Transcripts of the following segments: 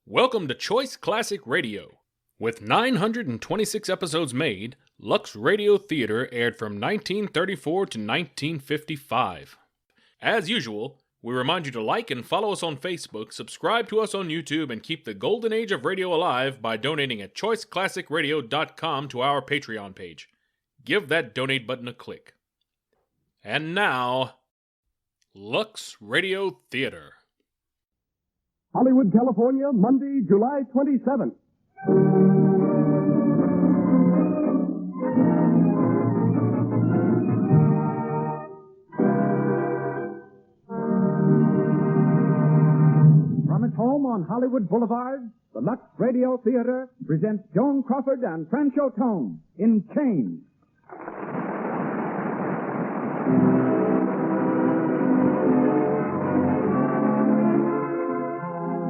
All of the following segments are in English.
Welcome to Choice Classic Radio. With 926 episodes made, Lux Radio Theater aired from 1934 to 1955. As usual, we remind you to like and follow us on Facebook, subscribe to us on YouTube, and keep the golden age of radio alive by donating at choiceclassicradio.com to our Patreon page. Give that donate button a click. And now, Lux Radio Theater. Hollywood, California, Monday, July 27th. From its home on Hollywood Boulevard, the Lux Radio Theater presents Joan Crawford and Francho Tone in Chains.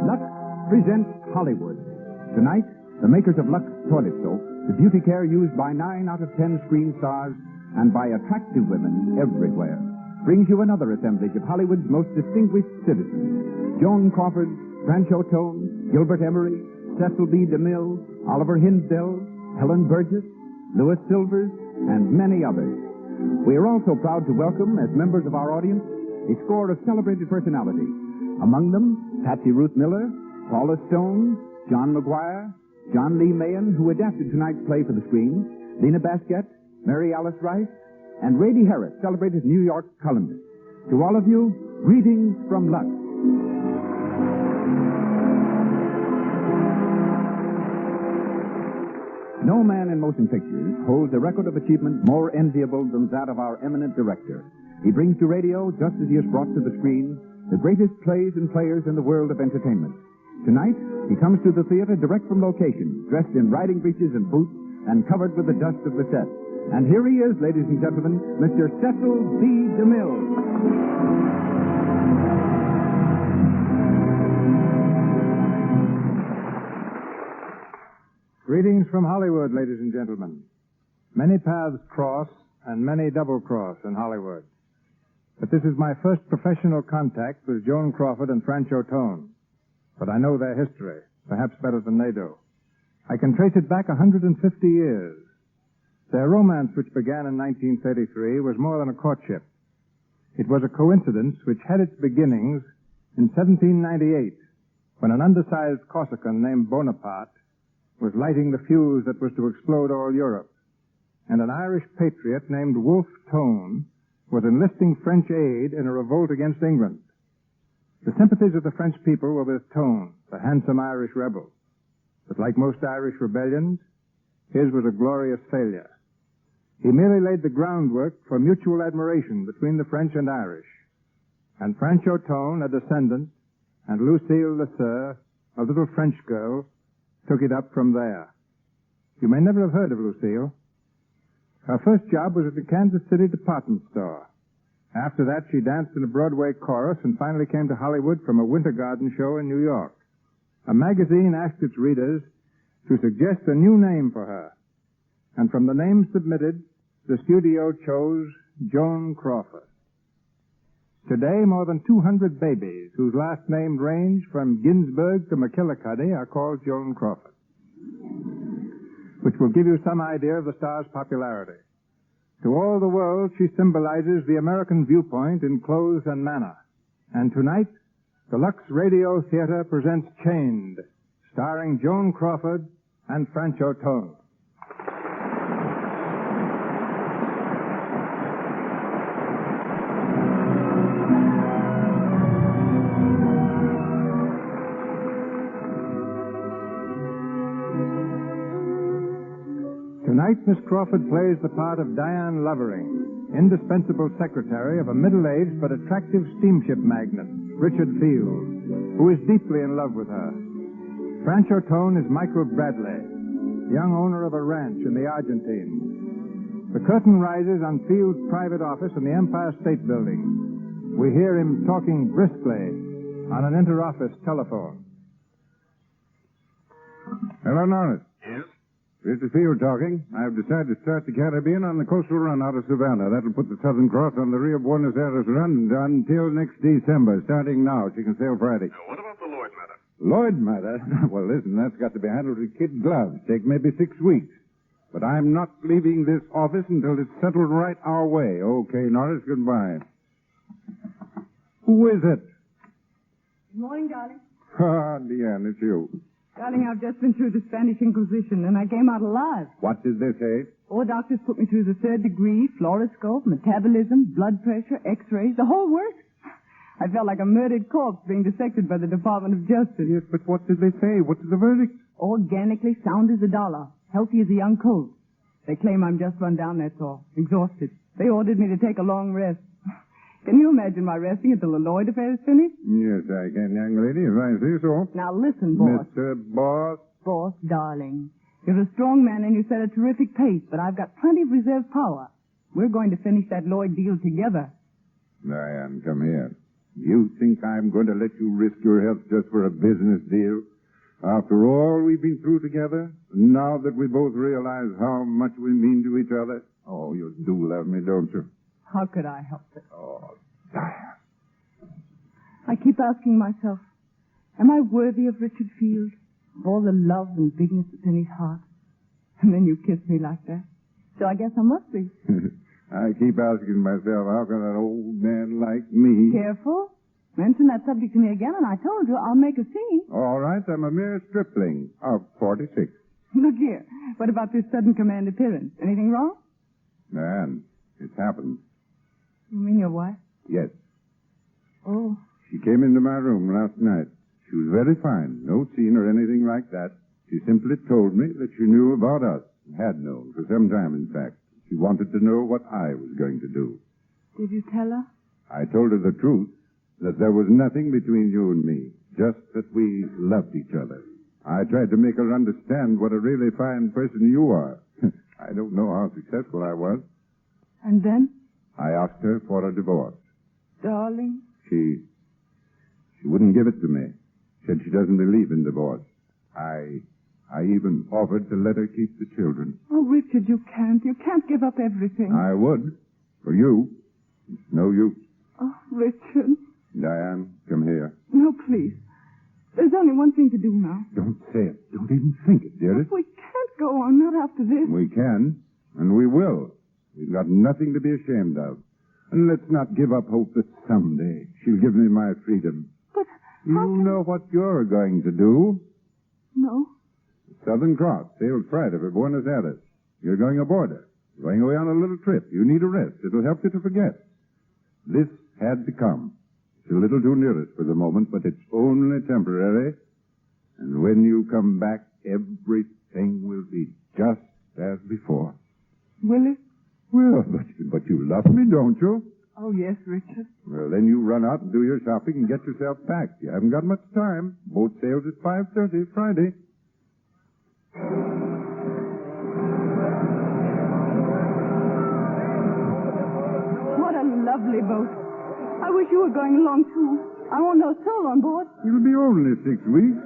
Lux presents Hollywood. Tonight, the makers of Lux Toilet Soap, the beauty care used by 9 out of 10 screen stars and by attractive women everywhere, brings you another assemblage of Hollywood's most distinguished citizens. Joan Crawford, Francho Tone, Gilbert Emery, Cecil B. DeMille, Oliver Hinsdale, Helen Burgess, Louis Silvers, and many others. We are also proud to welcome, as members of our audience, a score of celebrated personalities. Among them, Patsy Ruth Miller, Paula Stone, John McGuire, John Lee Mahan, who adapted tonight's play for the screen, Lena Basket, Mary Alice Rice, and Rady Harris, celebrated New York columnist. To all of you, greetings from Lux. No man in motion pictures holds a record of achievement more enviable than that of our eminent director. He brings to radio, just as he has brought to the screen, the greatest plays and players in the world of entertainment. Tonight, he comes to the theater direct from location, dressed in riding breeches and boots, and covered with the dust of the set. And here he is, ladies and gentlemen, Mr. Cecil B. DeMille. Greetings from Hollywood, ladies and gentlemen. Many paths cross, and many double-cross in Hollywood. But this is my first professional contact with Joan Crawford and Francho Tone. But I know their history, perhaps better than they do. I can trace it back 150 years. Their romance, which began in 1933, was more than a courtship. It was a coincidence which had its beginnings in 1798, when an undersized Corsican named Bonaparte was lighting the fuse that was to explode all Europe, and an Irish patriot named Wolfe Tone was enlisting French aid in a revolt against England. The sympathies of the French people were with Tone, the handsome Irish rebel. But like most Irish rebellions, his was a glorious failure. He merely laid the groundwork for mutual admiration between the French and Irish. And Francho Tone, a descendant, and Lucille Lesseur, a little French girl, took it up from there. You may never have heard of Lucille. Her first job was at the Kansas City department store. After that, she danced in a Broadway chorus and finally came to Hollywood from a Winter Garden show in New York. A magazine asked its readers to suggest a new name for her. And from the names submitted, the studio chose Joan Crawford. Today, more than 200 babies whose last names range from Ginsberg to McKillicuddy are called Joan Crawford, which will give you some idea of the star's popularity. To all the world, she symbolizes the American viewpoint in clothes and manner. And tonight, the Lux Radio Theater presents Chained, starring Joan Crawford and Francho Tone. Tonight, Miss Crawford plays the part of Diane Lovering, indispensable secretary of a middle-aged but attractive steamship magnate, Richard Field, who is deeply in love with her. Francho Tone is Michael Bradley, young owner of a ranch in the Argentines. The curtain rises on Field's private office in the Empire State Building. We hear him talking briskly on an inter-office telephone. Hello, Norris. Yes? This is Field talking. I've decided to start the Caribbean on the coastal run out of Savannah. That'll put the Southern Cross on the Rio Buenos Aires run until next December, starting now. She can sail Friday. What about the Lloyd matter? Lloyd matter? Well, listen, that's got to be handled with kid gloves. Take maybe 6 weeks. But I'm not leaving this office until it's settled right our way. Okay, Norris, goodbye. Who is it? Good morning, darling. Ah, Deanne, it's you. Darling, I've just been through the Spanish Inquisition, and I came out alive. What did they say? 4 doctors put me through the 3rd degree, fluoroscope, metabolism, blood pressure, x-rays, the whole works. I felt like a murdered corpse being dissected by the Department of Justice. Yes, but what did they say? What's the verdict? Organically sound as a dollar, healthy as a young colt. They claim I'm just run down, that's all. Exhausted. They ordered me to take a long rest. Can you imagine my resting until the Lloyd affair is finished? Yes, I can, young lady, if I say so. Now listen, boss. Mr. Boss. Boss, darling. You're a strong man and you set a terrific pace, but I've got plenty of reserve power. We're going to finish that Lloyd deal together. Diane, come here. You think I'm going to let you risk your health just for a business deal? After all we've been through together, now that we both realize how much we mean to each other? Oh, you do love me, don't you? How could I help it? Oh, Diane. I keep asking myself, am I worthy of Richard Field? Of all the love and bigness that's in his heart? And then you kiss me like that. So I guess I must be. I keep asking myself, how can an old man like me... Careful. Mention that subject to me again, and I told you I'll make a scene. All right, I'm a mere stripling of 46. Look here. What about this sudden command appearance? Anything wrong? Diane, it's happened. You mean your wife? Yes. Oh. She came into my room last night. She was very fine. No scene or anything like that. She simply told me that she knew about us. Had known for some time, in fact. She wanted to know what I was going to do. Did you tell her? I told her the truth, that there was nothing between you and me, just that we loved each other. I tried to make her understand what a really fine person you are. I don't know how successful I was. And then? I asked her for a divorce. Darling. She wouldn't give it to me. Said she doesn't believe in divorce. I even offered to let her keep the children. Oh, Richard, you can't. You can't give up everything. I would. For you. It's no use. Oh, Richard. Diane, come here. No, please. There's only one thing to do now. Don't say it. Don't even think it, dearest. We can't go on, not after this. We can, and we will. We've got nothing to be ashamed of. And let's not give up hope that someday she'll give me my freedom. But you know what you're going to do. No. The Southern Cross sailed Friday for Buenos Aires. You're going aboard her. Going away on a little trip. You need a rest. It'll help you to forget. This had to come. It's a little too near us for the moment, but it's only temporary. And when you come back, everything will be just as before. Will it? Well, but you love me, don't you? Oh, yes, Richard. Well, then you run out and do your shopping and get yourself packed. You haven't got much time. Boat sails at 5:30 Friday. What a lovely boat. I wish you were going along, too. I want no soul on board. It'll be only 6 weeks.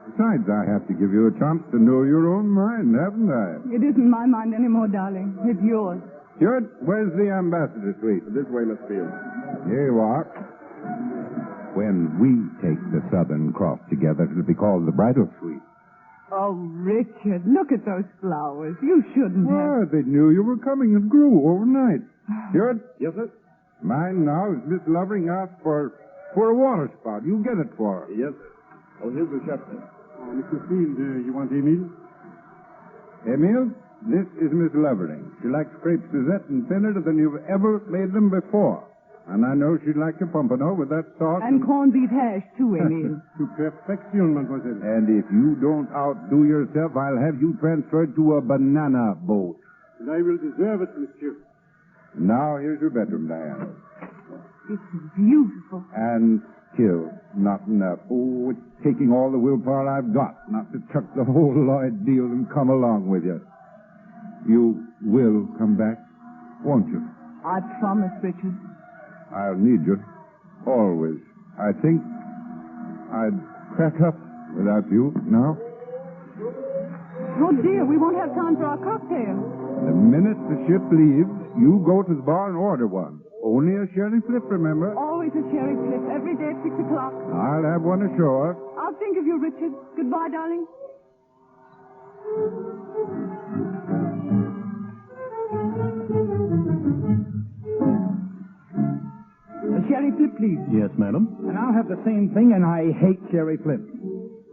Besides, I have to give you a chance to know your own mind, haven't I? It isn't my mind anymore, darling. It's yours. Good. Where's the ambassador suite? This way, Miss Field. Here you are. When we take the Southern Cross together, it'll be called the bridal suite. Oh, Richard, look at those flowers. You shouldn't have. Well, they knew you were coming and grew overnight. Good. Yes, sir? Mine now is Miss Lovering asked for a water spout. You get it for her. Yes. Oh, here's the chef, sir. Mr. Field, you want Emile? Emile, this is Miss Lovering. She likes crepes Suzette and thinner than you've ever made them before. And I know she'd like a pompano with that sauce. And corned beef hash, too, Emile. To perfection, mademoiselle. And if you don't outdo yourself, I'll have you transferred to a banana boat. And I will deserve it, monsieur. Now, here's your bedroom, Diane. It's beautiful. And still not enough. Oh, it's taking all the willpower I've got not to chuck the whole Lloyd deal and come along with you. You will come back, won't you? I promise, Richard. I'll need you. Always. I think I'd crack up without you now. Oh, dear, we won't have time for our cocktail. The minute the ship leaves, you go to the bar and order one. Only a sherry flip, remember? Oh, always a sherry flip, every day at 6 o'clock. I'll have one ashore. I'll think of you, Richard. Goodbye, darling. A sherry flip, please. Yes, madam. And I'll have the same thing, and I hate sherry flips.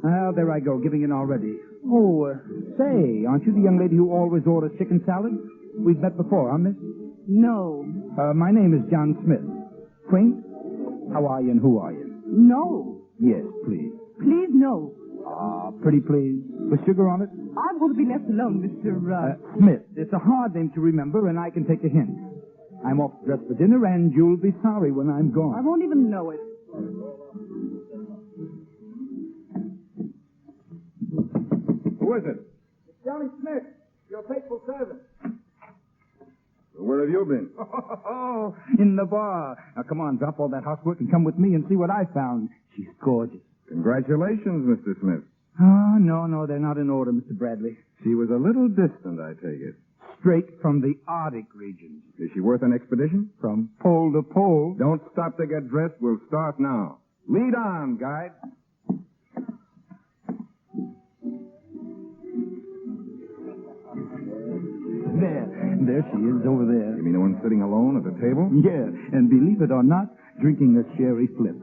Well, there I go, giving in already. Oh, say, aren't you the young lady who always orders chicken salad? We've met before, huh, miss? No. My name is John Smith. Quaint? How are you and who are you? No. Yes, please. Please, no. Pretty please. With sugar on it? I want to be left alone, Mr. Smith. It's a hard name to remember, and I can take a hint. I'm off to dress for dinner, and you'll be sorry when I'm gone. I won't even know it. Who is it? Johnny Smith, your faithful servant. Where have you been? Oh, in the bar. Now, come on, drop all that housework and come with me and see what I found. She's gorgeous. Congratulations, Mr. Smith. Oh, no, they're not in order, Mr. Bradley. She was a little distant, I take it. Straight from the Arctic regions. Is she worth an expedition? From pole to pole. Don't stop to get dressed. We'll start now. Lead on, guide. There she is over there. You mean the one sitting alone at the table? Yeah, and believe it or not, drinking a sherry flip.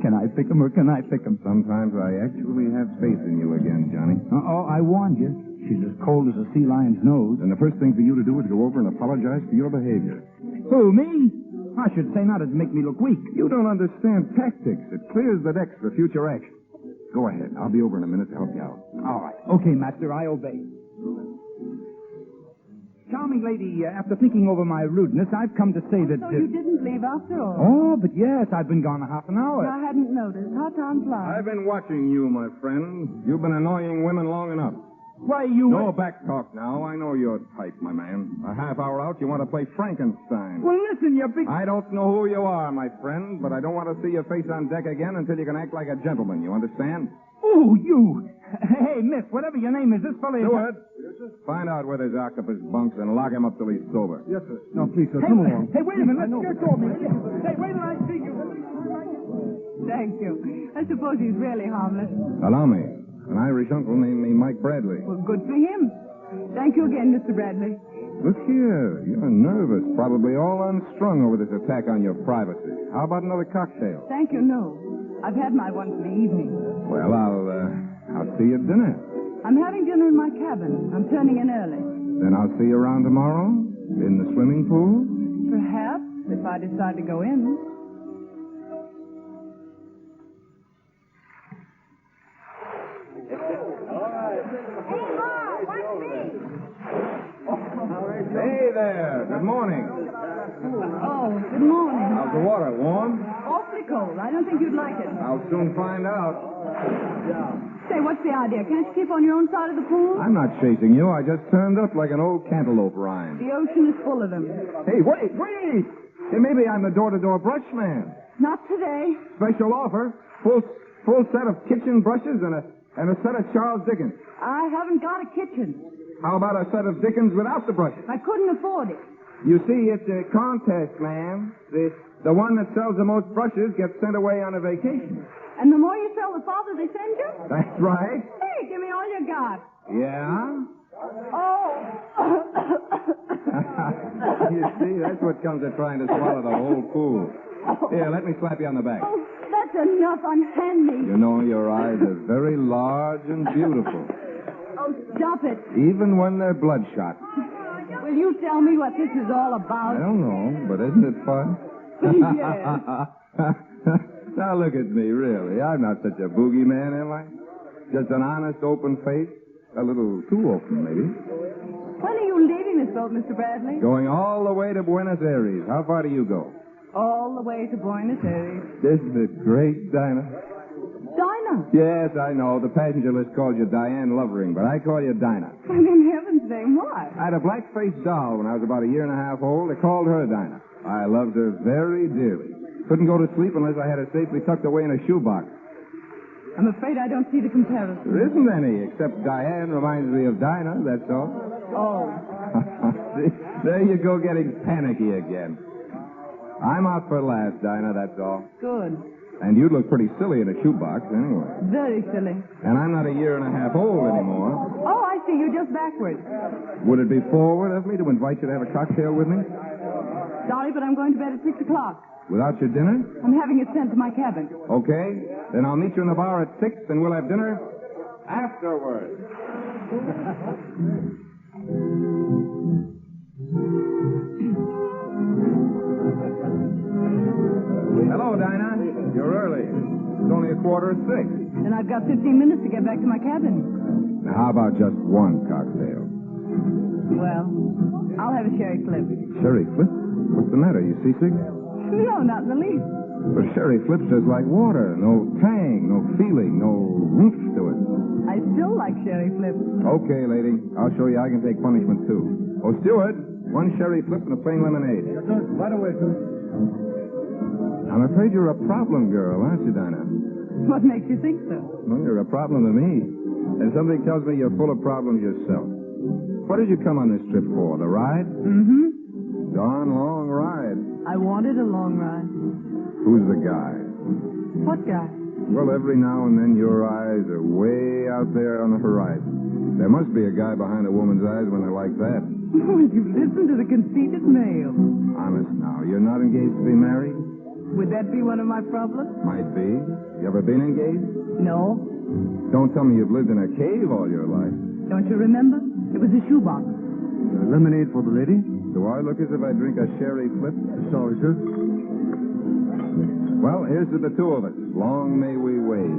Can I pick 'em or can I pick 'em? Sometimes I actually have faith in you again, Johnny. Uh-oh, I warned you. She's as cold as a sea lion's nose. And the first thing for you to do is go over and apologize for your behavior. Who, me? I should say not. It'd make me look weak. You don't understand tactics. It clears the decks for future action. Go ahead. I'll be over in a minute to help you out. All right. Okay, master, I obey. Charming lady, after thinking over my rudeness, I've come to say that... So you didn't leave after all? Oh, but yes, I've been gone a half an hour. I hadn't noticed. How time flies. I've been watching you, my friend. You've been annoying women long enough. Why, you... No back talk now. I know your type, my man. A half hour out, you want to play Frankenstein. Well, listen, you big... I don't know who you are, my friend, but I don't want to see your face on deck again until you can act like a gentleman. You understand? Oh, you... Hey, miss, whatever your name is, this fella is... Steward, find out where there's octopus bunks and lock him up till he's sober. Yes, sir. No, please, sir, come along. Hey, wait a minute, let's get off me. Hey, wait till I see you. Thank you. I suppose he's really harmless. Allow me. An Irish uncle named me Mike Bradley. Well, good for him. Thank you again, Mr. Bradley. Look here, you're nervous, probably all unstrung over this attack on your privacy. How about another cocktail? Thank you, no. I've had my one for the evening. Well, I'll see you at dinner. I'm having dinner in my cabin. I'm turning in early. Then I'll see you around tomorrow in the swimming pool. Perhaps, if I decide to go in. Hey there, good morning. Oh, good morning. How's the water, warm? Awfully cold. I don't think you'd like it. I'll soon find out. Say, what's the idea? Can't you keep on your own side of the pool? I'm not chasing you. I just turned up like an old cantaloupe rind. The ocean is full of them. Hey, wait! Hey, maybe I'm the door-to-door brush man. Not today. Special offer. Full set of kitchen brushes and a set of Charles Dickens. I haven't got a kitchen. How about a set of Dickens without the brushes? I couldn't afford it. You see, it's a contest, ma'am. The one that sells the most brushes gets sent away on a vacation. And the more you sell, the farther they send you? That's right. Hey, give me all you got. Yeah? Oh. You see, that's what comes of trying to swallow the whole pool. Here, let me slap you on the back. Oh, that's enough. Unhand me. You know, your eyes are very large and beautiful, Oh, stop it. even when they're bloodshot. Will you tell me what this is all about? I don't know, but isn't it fun? Yes. Now look at me, really. I'm not such a boogeyman, am I? Just an honest, open face. A little too open, maybe. When are you leaving this boat, Mr. Bradley? Going all the way to Buenos Aires. How far do you go? All the way to Buenos Aires. Isn't it great, Dinah? Dinah? Yes, I know. The passenger list calls you Diane Lovering, but I call you Dinah. And in heaven's name, why? I had a black-faced doll when I was about a year and a half old. They called her Dinah. I loved her very dearly. Couldn't go to sleep unless I had her safely tucked away in a shoebox. I'm afraid I don't see the comparison. There isn't any, except Diane reminds me of Dinah, that's all. Oh. See, there you go getting panicky again. I'm out for last, Dinah, that's all. Good. And you'd look pretty silly in a shoebox anyway. Very silly. And I'm not a year and a half old anymore. Oh, I see. You're just backwards. Would it be forward of me to invite you to have a cocktail with me? Sorry, but I'm going to bed at 6 o'clock. Without your dinner? I'm having it sent to my cabin. Okay. Then I'll meet you in the bar at 6 and we'll have dinner afterwards. Hello, Dinah. You're early. It's only 5:45. Then I've got 15 minutes to get back to my cabin. Now, how about just one cocktail? Well, I'll have a sherry flip. Sherry Flip? What's the matter? You seasick? No, not in the least. But Sherry Flip's just like water. No tang, no feeling, no oomph to it. I still like sherry flip. Okay, lady. I'll show you I can take punishment, too. Oh, Stewart, one Sherry Flip and a plain lemonade. Yes, sir. Right away, sir. I'm afraid you're a problem girl, aren't you, Dinah? What makes you think so? Well, you're a problem to me. And something tells me you're full of problems yourself. What did you come on this trip for? The ride? Mm-hmm. Darn long ride. I wanted a long ride. Who's the guy? What guy? Well, every now and then your eyes are way out there on the horizon. There must be a guy behind a woman's eyes when they're like that. Would you listen to the conceited male? Honest now, you're not engaged to be married? Would that be one of my problems? Might be. You ever been engaged? No. Don't tell me you've lived in a cave all your life. Don't you remember? It was a shoebox. Lemonade for the lady? Do I look as if I drink a sherry flip? Sorry, sir. Well, here's to the two of us. Long may we wait.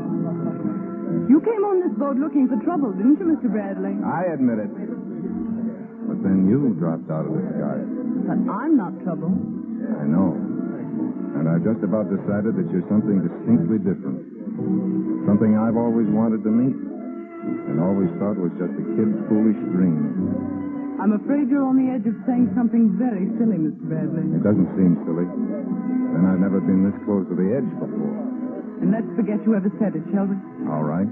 You came on this boat looking for trouble, didn't you, Mr. Bradley? I admit it. But then you dropped out of the sky. But I'm not trouble. I know. And I've just about decided that you're something distinctly different. Something I've always wanted to meet. And always thought was just a kid's foolish dream. I'm afraid you're on the edge of saying something very silly, Mr. Bradley. It doesn't seem silly. And I've never been this close to the edge before. And let's forget you ever said it, shall we? All right.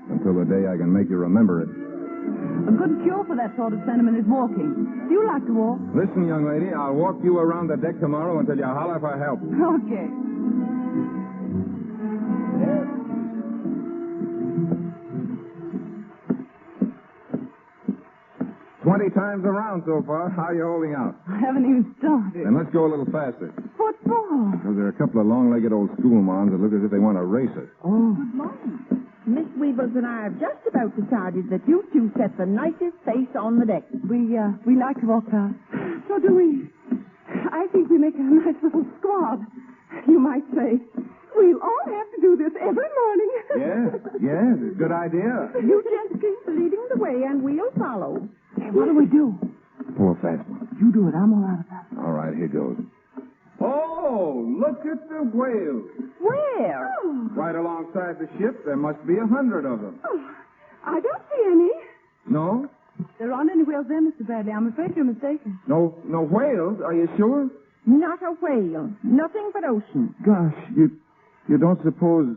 Until the day I can make you remember it. A good cure for that sort of sentiment is walking. Do you like to walk? Listen, young lady, I'll walk you around the deck tomorrow until you holler for help. Okay. 20 times around so far. How are you holding out? I haven't even started. Then let's go a little faster. What for? Because there are a couple of long-legged old schoolmoms that look as if they want to race us. Oh. Good morning. Miss Weebles and I have just about decided that you two set the nicest face on the deck. We like to walk fast. So do we. I think we make a nice little squad. You might say, we'll all have to do this every morning. Yes, good idea. You just keep leading the way and we'll follow. Hey, what do we do? Pull a fast one. You do it. I'm all out of that. All right, here goes. Oh, look at the whales. Where? Oh, Right alongside the ship, there must be 100 of them. I don't see any. No? There aren't any whales there, Mr. Bradley. I'm afraid you're mistaken. No whales? Are you sure? Not a whale. Nothing but ocean. Gosh, you don't suppose...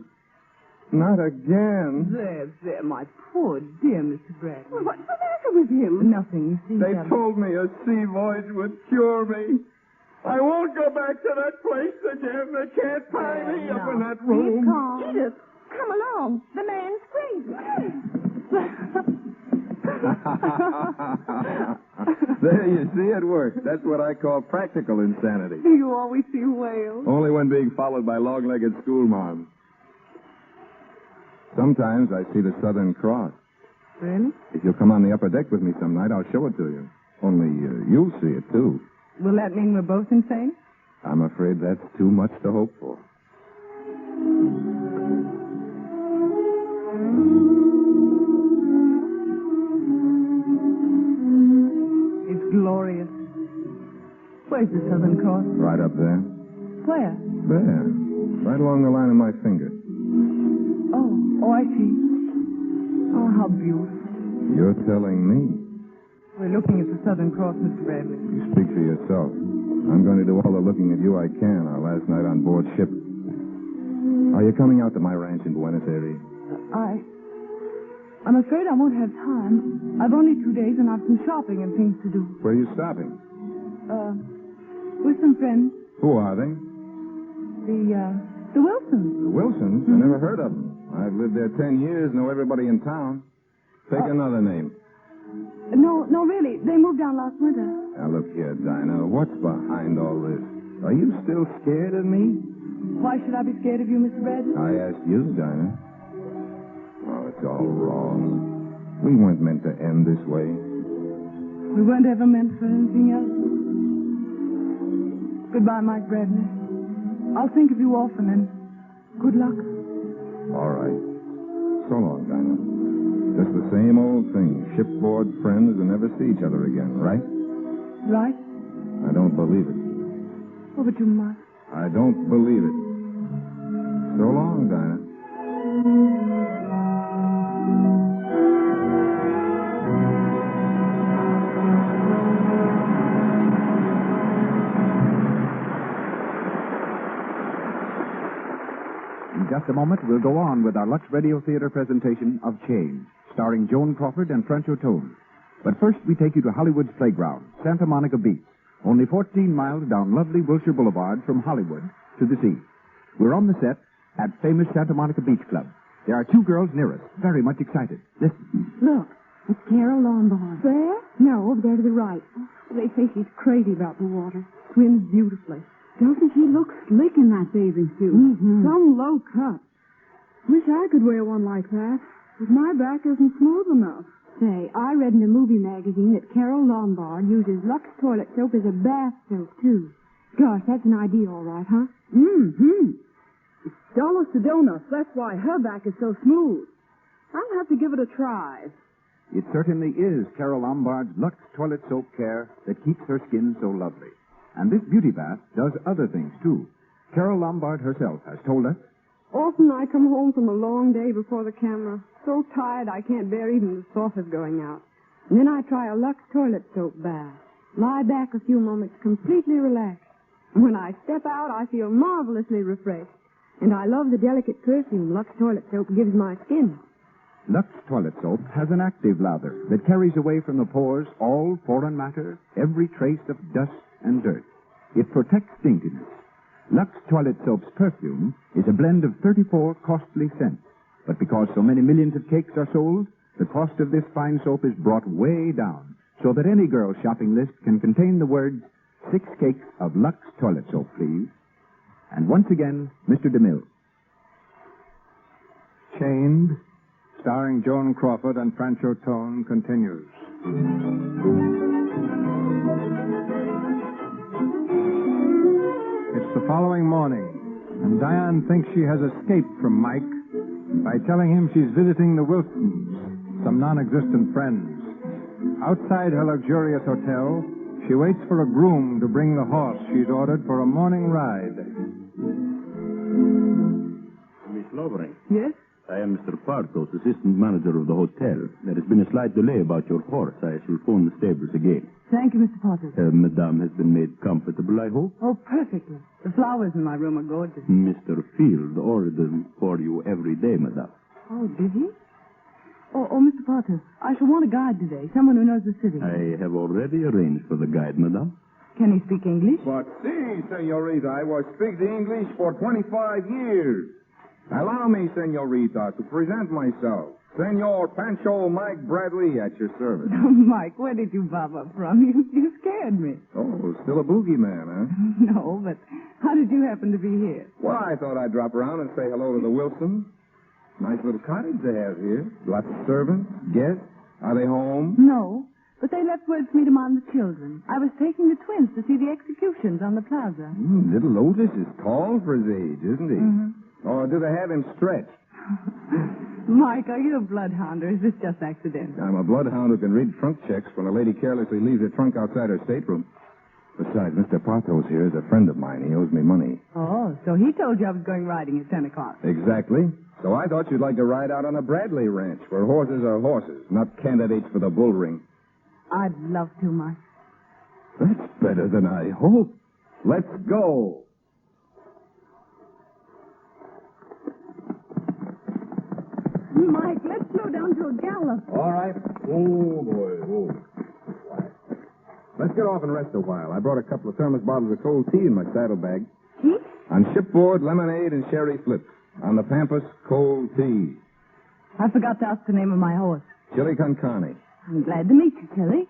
Not again. There, my poor dear Mr. Bradley. Well, what's the matter with him? Nothing, you see. They told me a sea voyage would cure me. I won't go back to that place again. They can't tie me up in that room. Keep calm. Edith, come along. The man's crazy. There, you see, it works. That's what I call practical insanity. Do you always see whales? Only when being followed by long-legged schoolmoms. Sometimes I see the Southern Cross. Really? If you'll come on the upper deck with me some night, I'll show it to you. Only you'll see it, too. Will that mean we're both insane? I'm afraid that's too much to hope for. It's glorious. Where's the Southern Cross? Right up there. Where? There. Right along the line of my finger. Oh, I see. Oh, how beautiful. You're telling me. We're looking at the Southern Cross, Mr. Bradley. You speak for yourself. I'm going to do all the looking at you I can our last night on board ship. Are you coming out to my ranch in Buenos Aires? I'm afraid I won't have time. I've only 2 days and I've some shopping and things to do. Where are you stopping? With some friends. Who are they? The Wilsons. The Wilsons? I never heard of them. I've lived there 10 years, know everybody in town. Take another name. No, really. They moved down last winter. Now, look here, Dinah. What's behind all this? Are you still scared of me? Why should I be scared of you, Mr. Bradley? I asked you, Dinah. Oh, it's all wrong. We weren't meant to end this way. We weren't ever meant for anything else. Goodbye, Mike Bradley. I'll think of you often, and good luck. All right. So long, Dinah. Just the same old thing. Shipboard friends who never see each other again, right? Right? I don't believe it. Oh, but you must. I don't believe it. So long, Dinah. In just a moment, we'll go on with our Lux Radio Theater presentation of Change, starring Joan Crawford and Francho Tone. But first, we take you to Hollywood's playground, Santa Monica Beach, only 14 miles down lovely Wilshire Boulevard from Hollywood to the sea. We're on the set at famous Santa Monica Beach Club. There are two girls near us, very much excited. Listen. Look, it's Carol Lombard. Where? No, over there to the right. They say she's crazy about the water. Swims beautifully. Doesn't she look slick in that bathing suit? Mm-hmm. So low cut. Wish I could wear one like that, but my back isn't smooth enough. Say, I read in a movie magazine that Carol Lombard uses Lux toilet soap as a bath soap, too. Gosh, that's an idea, all right, huh? Mm-hmm. It's Dulles Sedonis. That's why her back is so smooth. I'll have to give it a try. It certainly is Carol Lombard's Lux Toilet Soap Care that keeps her skin so lovely. And this beauty bath does other things, too. Carol Lombard herself has told us, Often I come home from a long day before the camera, so tired I can't bear even the thought of going out. And then I try a Lux toilet soap bath. Lie back a few moments completely relaxed. And when I step out, I feel marvelously refreshed. And I love the delicate perfume Lux toilet soap gives my skin. Lux Toilet Soap has an active lather that carries away from the pores all foreign matter, every trace of dust and dirt. It protects daintiness. Lux Toilet Soap's perfume is a blend of 34 costly scents. But because so many millions of cakes are sold, the cost of this fine soap is brought way down, so that any girl's shopping list can contain the words, 6 cakes of Lux Toilet Soap, please. And once again, Mr. DeMille. Chained, starring Joan Crawford and Francho Tone, continues. It's the following morning, and Diane thinks she has escaped from Mike by telling him she's visiting the Wilsons, some non-existent friends. Outside her luxurious hotel, she waits for a groom to bring the horse she's ordered for a morning ride. Miss Lovering. Yes? I am Mr. Partos, assistant manager of the hotel. There has been a slight delay about your horse. I shall phone the stables again. Thank you, Mr. Potter. Madame has been made comfortable, I hope. Oh, perfectly. The flowers in my room are gorgeous. Mr. Field ordered them for you every day, madame. Oh, did he? Oh, Mr. Potter, I shall want a guide today, someone who knows the city. I have already arranged for the guide, madame. Can he speak English? But si, senorita, I was speak the English for 25 years. Allow me, senorita, to present myself. Senor Pancho Mike Bradley at your service. Oh, Mike, where did you bob up from? You scared me. Oh, still a boogeyman, huh? No, but how did you happen to be here? Well, I thought I'd drop around and say hello to the Wilsons. Nice little cottage they have here. Lots of servants, guests. Are they home? No, but they left word for me to mind the children. I was taking the twins to see the executions on the plaza. Little Otis is tall for his age, isn't he? Mm-hmm. Or do they have him stretched? Mike, are you a bloodhound, or is this just accidental? I'm a bloodhound who can read trunk checks when a lady carelessly leaves her trunk outside her stateroom. Besides, Mr. Partos here is a friend of mine. He owes me money. Oh, so he told you I was going riding at 10 o'clock. Exactly. So I thought you'd like to ride out on a Bradley ranch, where horses are horses, not candidates for the bull ring. I'd love to, Mike. That's better than I hoped. Let's go. Mike, let's slow down to a gallop. All right. Oh, boy. Oh. Let's get off and rest a while. I brought a couple of thermos bottles of cold tea in my saddlebag. Tea? On shipboard, lemonade and sherry flips. On the Pampas, cold tea. I forgot to ask the name of my horse. Chili con carne. I'm glad to meet you, Tilly.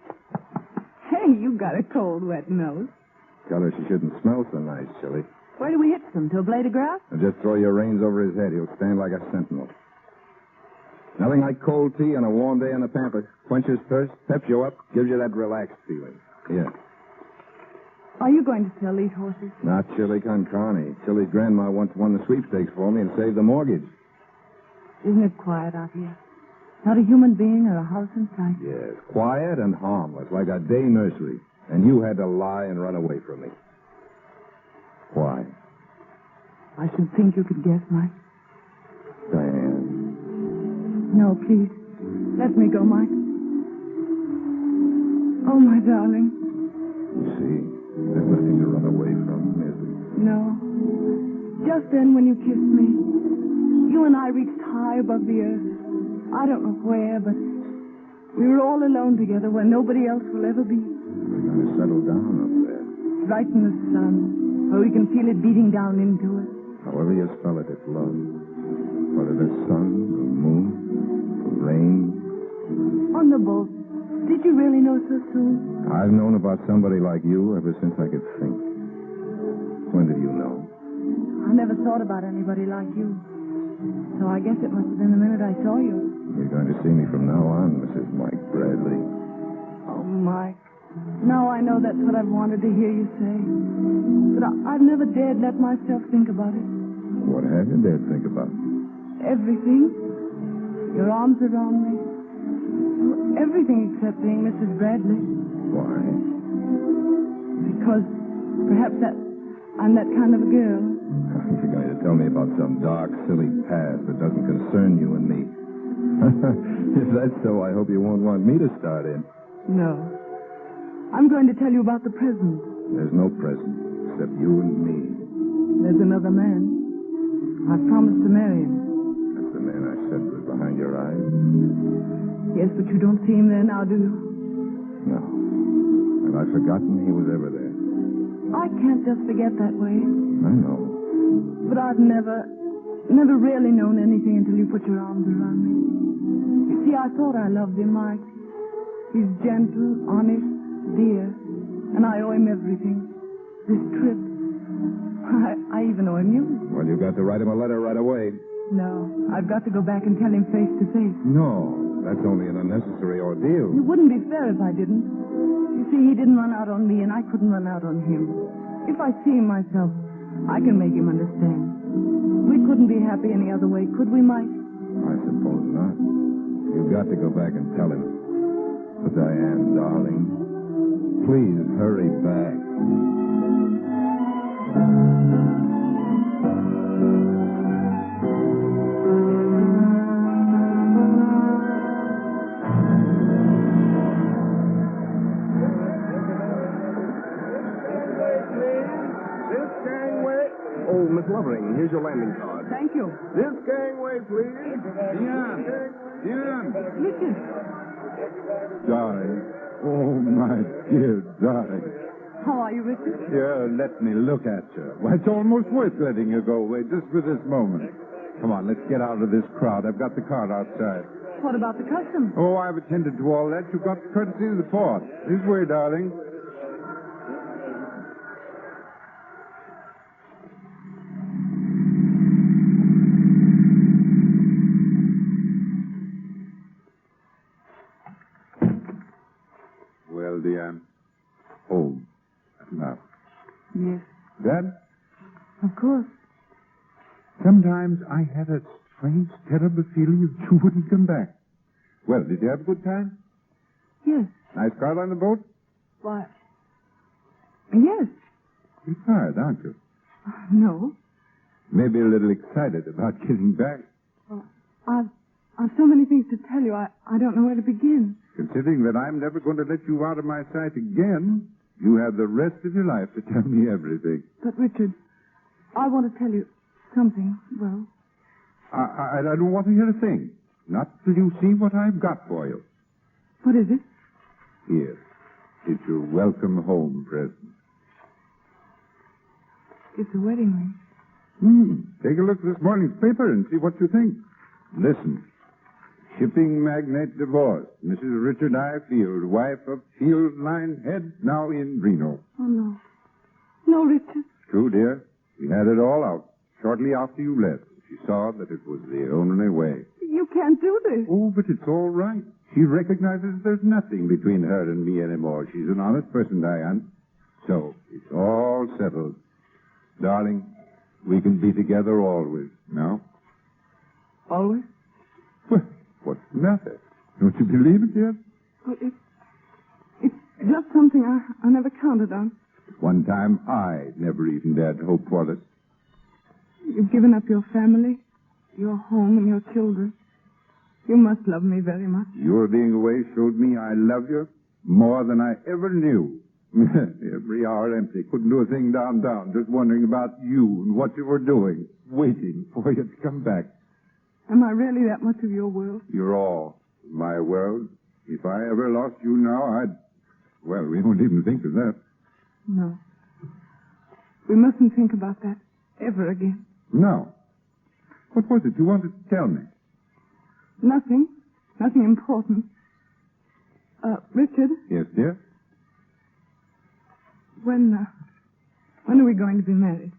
Hey, you got a cold, wet nose. Tell her she shouldn't smell so nice, Chili. Where do we hitch them? To a blade of grass? And just throw your reins over his head. He'll stand like a sentinel. Nothing like cold tea on a warm day in the Pampas. Quenches thirst, peps you up, gives you that relaxed feeling. Here. Are you going to sell these horses? Not Chili con carne. Chili's grandma once won the sweepstakes for me and saved the mortgage. Isn't it quiet out here? Not a human being or a house in sight. Yes, quiet and harmless, like a day nursery. And you had to lie and run away from me. Why? I should think you could guess, Mike. Diane. No, please. Let me go, Mike. Oh, my darling. You see, there's nothing to run away from, is there? No. Just then when you kissed me, you and I reached high above the earth. I don't know where, but we were all alone together where nobody else will ever be. We're going to settle down up there. Right in the sun, where we can feel it beating down into us. However you spell it, it's love. Whether the sun, the moon, the rain. On the boat. Did you really know so soon? I've known about somebody like you ever since I could think. When did you know? I never thought about anybody like you. So I guess it must have been the minute I saw you. You're going to see me from now on, Mrs. Mike Bradley. Oh, Mike. Now I know that's what I've wanted to hear you say. But I've never dared let myself think about it. What have you dared think about? Everything. Your arms around me. Everything except being Mrs. Bradley. Why? Because perhaps I'm that kind of a girl. You're going to tell me about some dark, silly past that doesn't concern you and me. If that's so, I hope you won't want me to start in. No. I'm going to tell you about the present. There's no present except you and me. There's another man. I've promised to marry him. That's the man I said was behind your eyes? Yes, but you don't see him there now, do you? No. And I've forgotten he was ever there. I can't just forget that way. I know. But I've never really known anything until you put your arms around me. You see, I thought I loved him, Mike. He's gentle, honest, dear. And I owe him everything. This trip. I even owe him you. Well, you got to write him a letter right away. No, I've got to go back and tell him face to face. No, that's only an unnecessary ordeal. It wouldn't be fair if I didn't. You see, he didn't run out on me, and I couldn't run out on him. If I see him myself, I can make him understand. We couldn't be happy any other way, could we, Mike? I suppose not. You've got to go back and tell him. But Diane, darling, please hurry back. Oh, Miss Lovering, here's your landing card. Thank you. This gangway, please. Diane! Diane! Richard. Darling. Oh, my dear darling. How are you, Richard? Here, let me look at you. Why, it's almost worth letting you go away just for this moment. Come on, let's get out of this crowd. I've got the cart outside. What about the customs? Oh, I've attended to all that. You've got the courtesy of the port. This way, darling. Well, Diane, home at last. Yes, Dad, of course. sometimes I had a strange, terrible feeling that you wouldn't come back. Well, did you have a good time? Yes. Nice crowd on the boat? Why? Yes. You're tired, aren't you? No. Maybe a little excited about getting back. Well, I've so many things to tell you, I don't know where to begin. Considering that I'm never going to let you out of my sight again, you have the rest of your life to tell me everything. But, Richard, I want to tell you something, well... I don't want to hear a thing. Not till you see what I've got for you. What is it? Here. It's your welcome home present. It's a wedding ring. Take a look at this morning's paper and see what you think. Listen. Shipping magnate divorced. Mrs. Richard I. Field, wife of Field Line Head, now in Reno. Oh, no. No, Richard. True, dear. We had it all out shortly after you left. She saw that it was the only way. You can't do this. Oh, but it's all right. She recognizes there's nothing between her and me anymore. She's an honest person, Diane. So, it's all settled. Darling, we can be together always, no? Always? Well, what's the matter? Don't you believe it yet? Well, it's just something I never counted on. One time, I never even dared to hope for this. You've given up your family, your home, and your children. You must love me very much. Your being away showed me I love you more than I ever knew. Every hour empty. Couldn't do a thing downtown. Just wondering about you and what you were doing. Waiting for you to come back. Am I really that much of your world? You're all my world. If I ever lost you now, I'd... Well, we don't even think of that. No. We mustn't think about that ever again. No. What was it you wanted to tell me? Nothing. Nothing important. Richard? Yes, dear? When are we going to be married?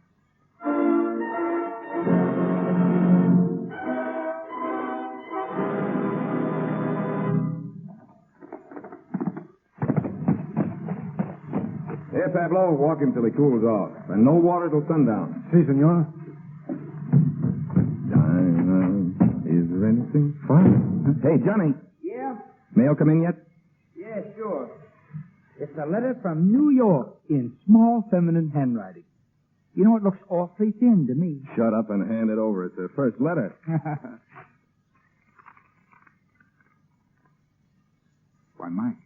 Here, Pablo, walk him till he cools off. And no water till sundown. Si, senor. Is there anything fine? Hey, Johnny. Yeah? Mail come in yet? Yeah, sure. It's a letter from New York in small feminine handwriting. You know, it looks awfully thin to me. Shut up and hand it over. It's the first letter. Why, Mike.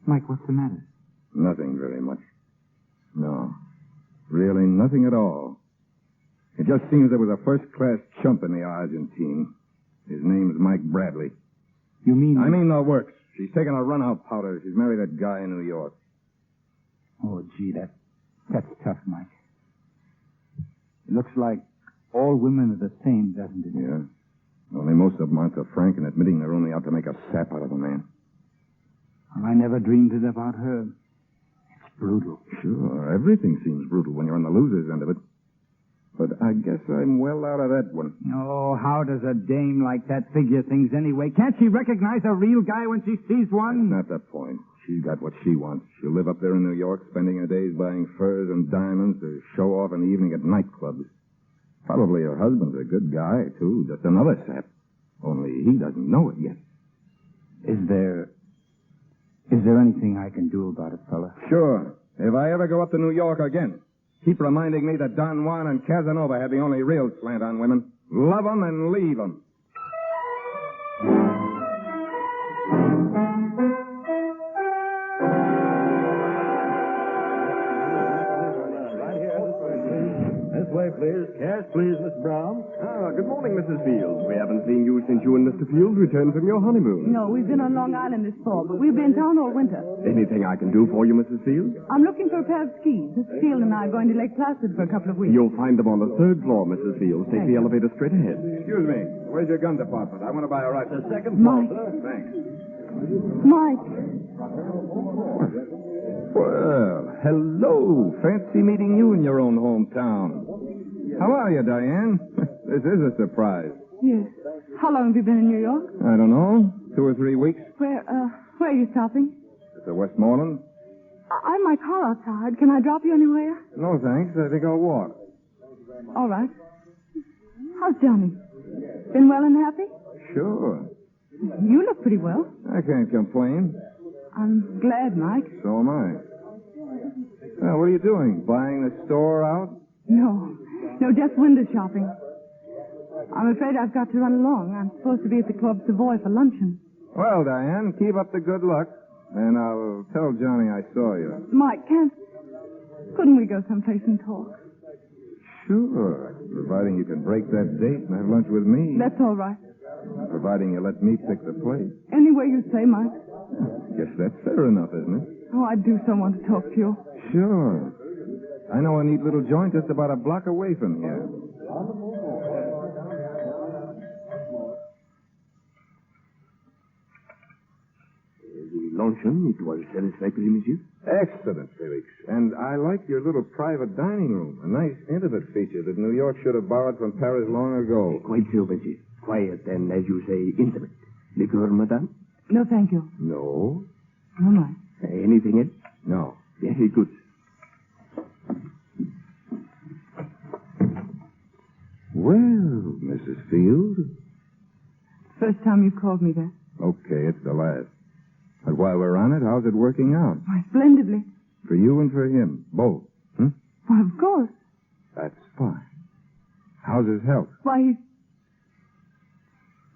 Mike, what's the matter? Nothing very much. No. Really nothing at all. It just seems there was a first-class chump in the Argentine. His name's Mike Bradley. You mean... I mean the works. She's taken a run-out powder. She's married that guy in New York. Oh, gee, that's tough, Mike. It looks like all women are the same, doesn't it? Yeah. Only most of them aren't so frank in admitting they're only out to make a sap out of a man. Well, I never dreamed it about her. It's brutal. Sure, everything seems brutal when you're on the loser's end of it. But I guess I'm well out of that one. Oh, how does a dame like that figure things anyway? Can't she recognize a real guy when she sees one? That's not the point. She's got what she wants. She'll live up there in New York, spending her days buying furs and diamonds to show off in the evening at nightclubs. Probably her husband's a good guy, too. Just another sap. Only he doesn't know it yet. Is there anything I can do about it, fella? Sure. If I ever go up to New York again, keep reminding me that Don Juan and Casanova had the only real slant on women. Love 'em and leave 'em. This way, please. Cash, please, Miss Brown. Good morning, Mrs. Fields. We haven't seen you since you and Mr. Fields returned from your honeymoon. No, we've been on Long Island this fall, but we've been in town all winter. Anything I can do for you, Mrs. Fields? I'm looking for a pair of skis. Mr. Field and I are going to Lake Placid for a couple of weeks. You'll find them on the third floor, Mrs. Fields. Take the elevator straight ahead. Excuse me. Where's your gun department? I want to buy a rifle. The second floor, Mike. sir. Thanks. Mike. Well, hello. Fancy meeting you in your own hometown. How are you, Diane? This is a surprise. Yes. How long have you been in New York? I don't know. 2 or 3 weeks. Where are you stopping? At the Westmoreland? I've my car outside. Can I drop you anywhere? No, thanks. I think I'll walk. All right. How's Johnny? Been well and happy? Sure. You look pretty well. I can't complain. I'm glad, Mike. So am I. Well, what are you doing? Buying the store out? No, just window shopping. I'm afraid I've got to run along. I'm supposed to be at the Club Savoy for luncheon. Well, Diane, keep up the good luck. And I'll tell Johnny I saw you. Mike, couldn't we go someplace and talk? Sure. Providing you can break that date and have lunch with me. That's all right. Providing you let me pick the place. Any way you say, Mike. Guess that's fair enough, isn't it? Oh, I do so want to talk to you. Sure. I know a neat little joint just about a block away from here. The luncheon, it was satisfactory, monsieur? Excellent, Felix. And I like your little private dining room. A nice, intimate feature that New York should have borrowed from Paris long ago. Quite so, monsieur. Quiet and, as you say, intimate. Liqueur, madame? No, thank you. No? No, my. Anything else? No. Very good. Well, Mrs. Field. First time you called me that. Okay, it's the last. But while we're on it, how's it working out? Why, splendidly. For you and for him, both. Why, of course. That's fine. How's his health? Why, he's...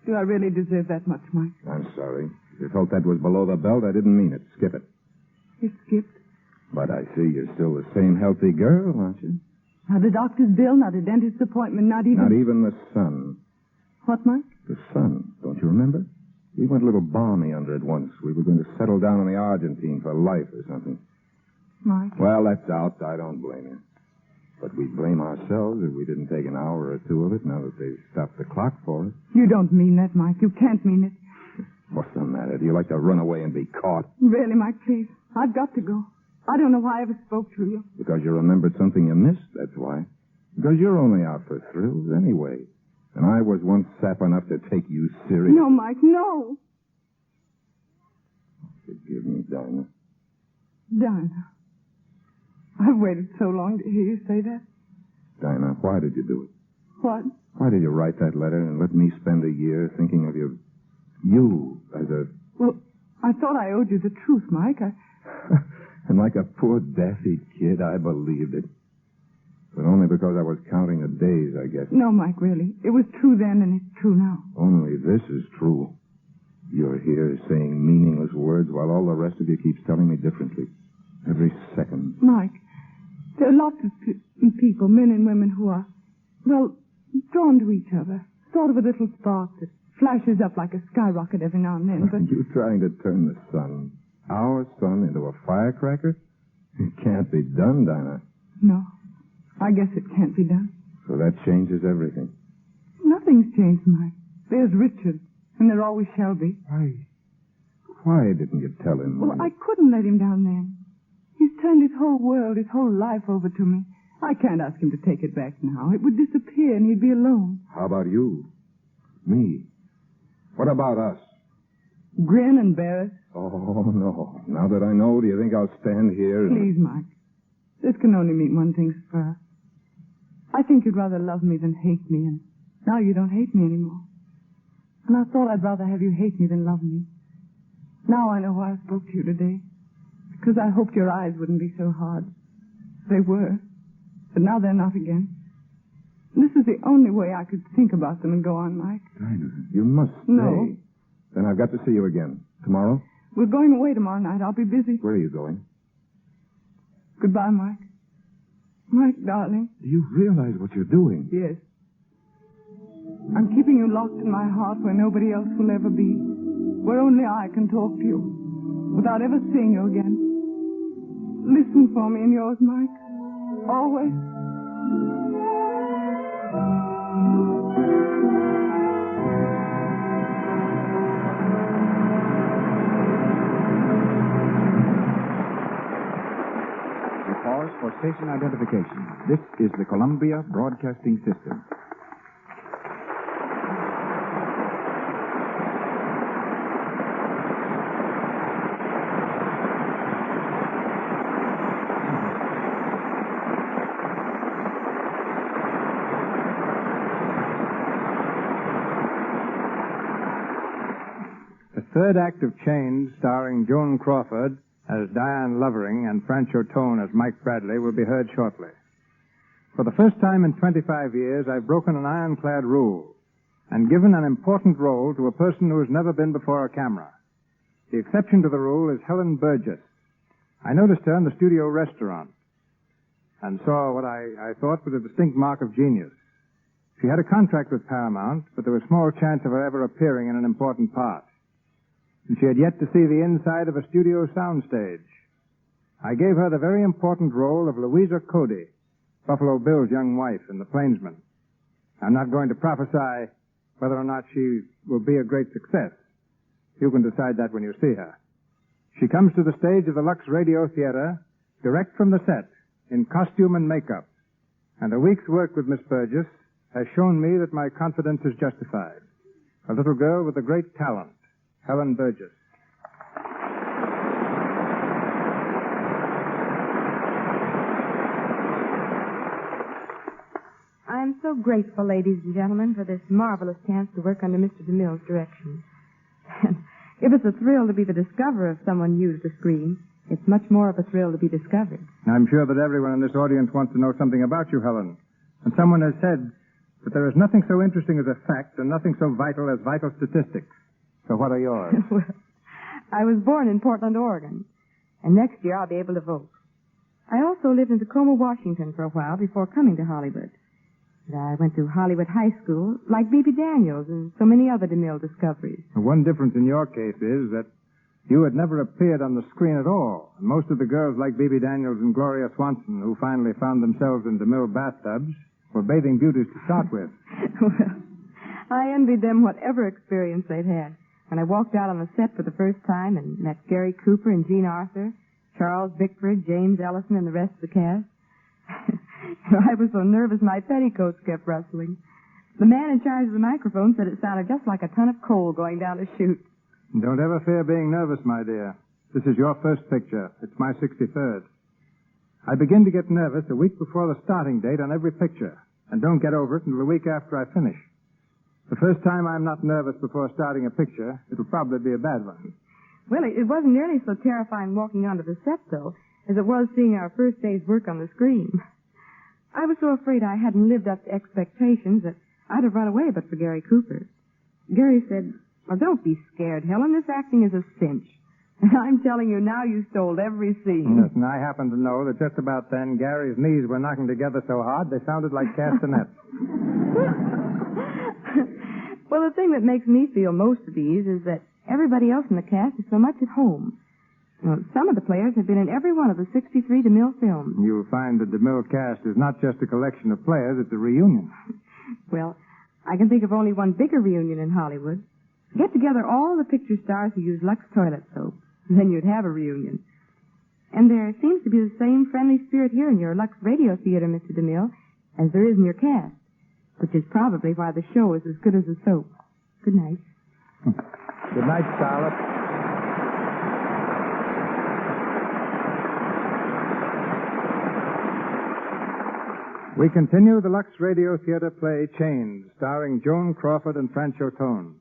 Do I really deserve that much, Mike? I'm sorry. If you felt that was below the belt, I didn't mean it. Skip it. You skipped? But I see you're still the same healthy girl, aren't you? Not a doctor's bill, not a dentist's appointment, not even... Not even the sun. What, Mike? The sun. Don't you remember? We went a little balmy under it once. We were going to settle down in the Argentine for life or something. Mike? Well, that's out. I don't blame you. But we'd blame ourselves if we didn't take an hour or two of it now that they've stopped the clock for us. You don't mean that, Mike. You can't mean it. What's the matter? Do you like to run away and be caught? Really, Mike, please. I've got to go. I don't know why I ever spoke to you. Because you remembered something you missed, that's why. Because you're only out for thrills anyway. And I was once sap enough to take you serious. No, Mike, no. Forgive me, Dinah. Dinah. I've waited so long to hear you say that. Dinah, why did you do it? What? Why did you write that letter and let me spend a year thinking of you as a... Well, I thought I owed you the truth, Mike. And like a poor daffy kid, I believed it. But only because I was counting the days, I guess. No, Mike, really. It was true then and it's true now. Only this is true. You're here saying meaningless words while all the rest of you keeps telling me differently. Every second. Mike, there are lots of people, men and women, who are, well, drawn to each other. Sort of a little spark that flashes up like a skyrocket every now and then, but... Are you trying to turn the sun, our sun, into a firecracker? It can't be done, Dinah. No, I guess it can't be done. So that changes everything. Nothing's changed, Mike. There's Richard, and there always shall be. Why didn't you tell him? Well, I couldn't let him down then. He's turned his whole world, his whole life over to me. I can't ask him to take it back now. It would disappear and he'd be alone. How about you? Me? What about us? Grin and bear it. Oh, no. Now that I know, do you think I'll stand here and... Please, Mike. This can only mean one thing, Spur. I think you'd rather love me than hate me, and now you don't hate me anymore. And I thought I'd rather have you hate me than love me. Now I know why I spoke to you today. Because I hoped your eyes wouldn't be so hard. They were. But now they're not again. This is the only way I could think about them and go on, Mike. Dinah, you must stay. No. Then I've got to see you again. Tomorrow? We're going away tomorrow night. I'll be busy. Where are you going? Goodbye, Mike. Mike, darling. Do you realize what you're doing? Yes. I'm keeping you locked in my heart where nobody else will ever be. Where only I can talk to you. Without ever seeing you again. Listen for me in yours, Mike. Always. We pause for station identification. This is the Columbia Broadcasting System. The third act of Chains, starring Joan Crawford as Diane Lovering and Francho Tone as Mike Bradley, will be heard shortly. For the first time in 25 years, I've broken an ironclad rule and given an important role to a person who has never been before a camera. The exception to the rule is Helen Burgess. I noticed her in the studio restaurant and saw what I thought was a distinct mark of genius. She had a contract with Paramount, but there was small chance of her ever appearing in an important part. and she had yet to see the inside of a studio soundstage. I gave her the very important role of Louisa Cody, Buffalo Bill's young wife in The Plainsman. I'm not going to prophesy whether or not she will be a great success. You can decide that when you see her. She comes to the stage of the Lux Radio Theater direct from the set in costume and makeup. And a week's work with Miss Burgess has shown me that my confidence is justified. A little girl with a great talent, Helen Burgess. I'm so grateful, ladies and gentlemen, for this marvelous chance to work under Mr. DeMille's direction. And if it's a thrill to be the discoverer of someone new to the screen, it's much more of a thrill to be discovered. I'm sure that everyone in this audience wants to know something about you, Helen. And someone has said that there is nothing so interesting as a fact and nothing so vital as vital statistics. So what are yours? Well, I was born in Portland, Oregon, and next year I'll be able to vote. I also lived in Tacoma, Washington for a while before coming to Hollywood. And I went to Hollywood High School, like B.B. Daniels and so many other DeMille discoveries. One difference in your case is that you had never appeared on the screen at all. And most of the girls like B.B. Daniels and Gloria Swanson, who finally found themselves in DeMille bathtubs, were bathing beauties to start with. Well, I envied them whatever experience they'd had. When I walked out on the set for the first time and met Gary Cooper and Jean Arthur, Charles Bickford, James Ellison, and the rest of the cast, I was so nervous my petticoats kept rustling. The man in charge of the microphone said it sounded just like a ton of coal going down a chute. Don't ever fear being nervous, my dear. This is your first picture. It's my 63rd. I begin to get nervous a week before the starting date on every picture, and don't get over it until a week after I finish. The first time I'm not nervous before starting a picture, it'll probably be a bad one. Well, it wasn't nearly so terrifying walking onto the set, though, as it was seeing our first day's work on the screen. I was so afraid I hadn't lived up to expectations that I'd have run away but for Gary Cooper. Gary said, "Well, don't be scared, Helen. This acting is a cinch." And I'm telling you now, you stole every scene. Yes, and I happen to know that just about then, Gary's knees were knocking together so hard they sounded like castanets. Well, the thing that makes me feel most at ease is that everybody else in the cast is so much at home. Well, some of the players have been in every one of the 63 DeMille films. You'll find the DeMille cast is not just a collection of players, it's a reunion. Well, I can think of only one bigger reunion in Hollywood. Get together all the picture stars who use Lux toilet soap, and then you'd have a reunion. And there seems to be the same friendly spirit here in your Lux Radio Theater, Mr. DeMille, as there is in your cast, which is probably why the show is as good as the soap. Good night. Good night, Scarlett. We continue the Lux Radio Theater play Chains, starring Joan Crawford and Francho Tone.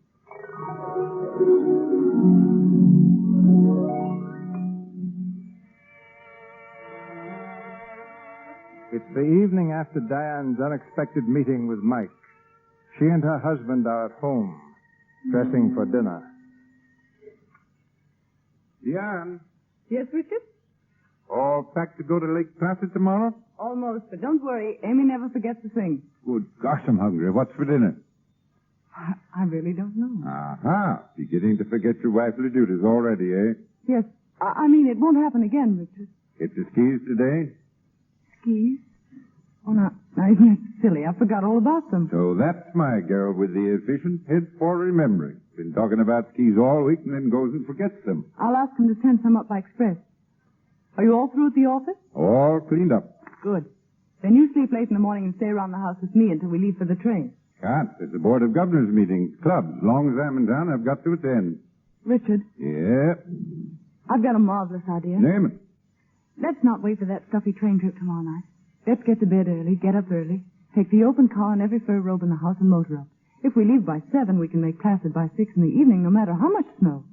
It's the evening after Diane's unexpected meeting with Mike. She and her husband are at home, dressing for dinner. Diane, Yes, Richard? all packed to go to Lake Placid tomorrow? Almost, but don't worry. Amy never forgets a thing. Good gosh, I'm hungry. What's for dinner? I really don't know. Aha, beginning to forget your wifely duties already, eh? Yes, I mean, it won't happen again, Richard. Hit the skis today? Skis? Oh, now isn't that silly? I forgot all about them. So that's my girl with the efficient head for remembering. Been talking about skis all week and then goes and forgets them. I'll ask him to send some up by express. Are you all through at the office? All cleaned up. Good. Then you sleep late in the morning and stay around the house with me until we leave for the train. Can't. There's a Board of Governors meeting. Clubs. As long as I'm in town, I've got to attend. Richard, Yeah. I've got a marvelous idea. Name it. Let's not wait for that stuffy train trip tomorrow night. Let's get to bed early, get up early, take the open car and every fur robe in the house and motor up. If we leave by 7, we can make Placid by 6 in the evening, no matter how much snow.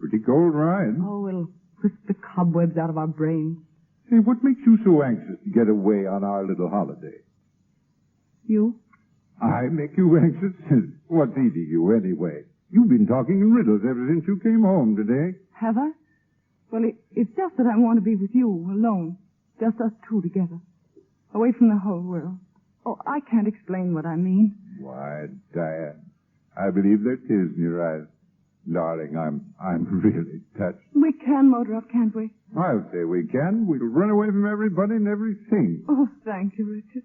Pretty cold ride. Oh, it'll wisp the cobwebs out of our brains. Hey, what makes you so anxious to get away on our little holiday? You? I make you anxious? What's eating you anyway? You've been talking in riddles ever since you came home today. Have I? Well, it's just that I want to be with you, alone. Just us two together. Away from the whole world. Oh, I can't explain what I mean. Why, Diane, I believe there are tears in your eyes. Darling, I'm really touched. We can motor up, can't we? I'll say we can. We'll run away from everybody and everything. Oh, thank you, Richard.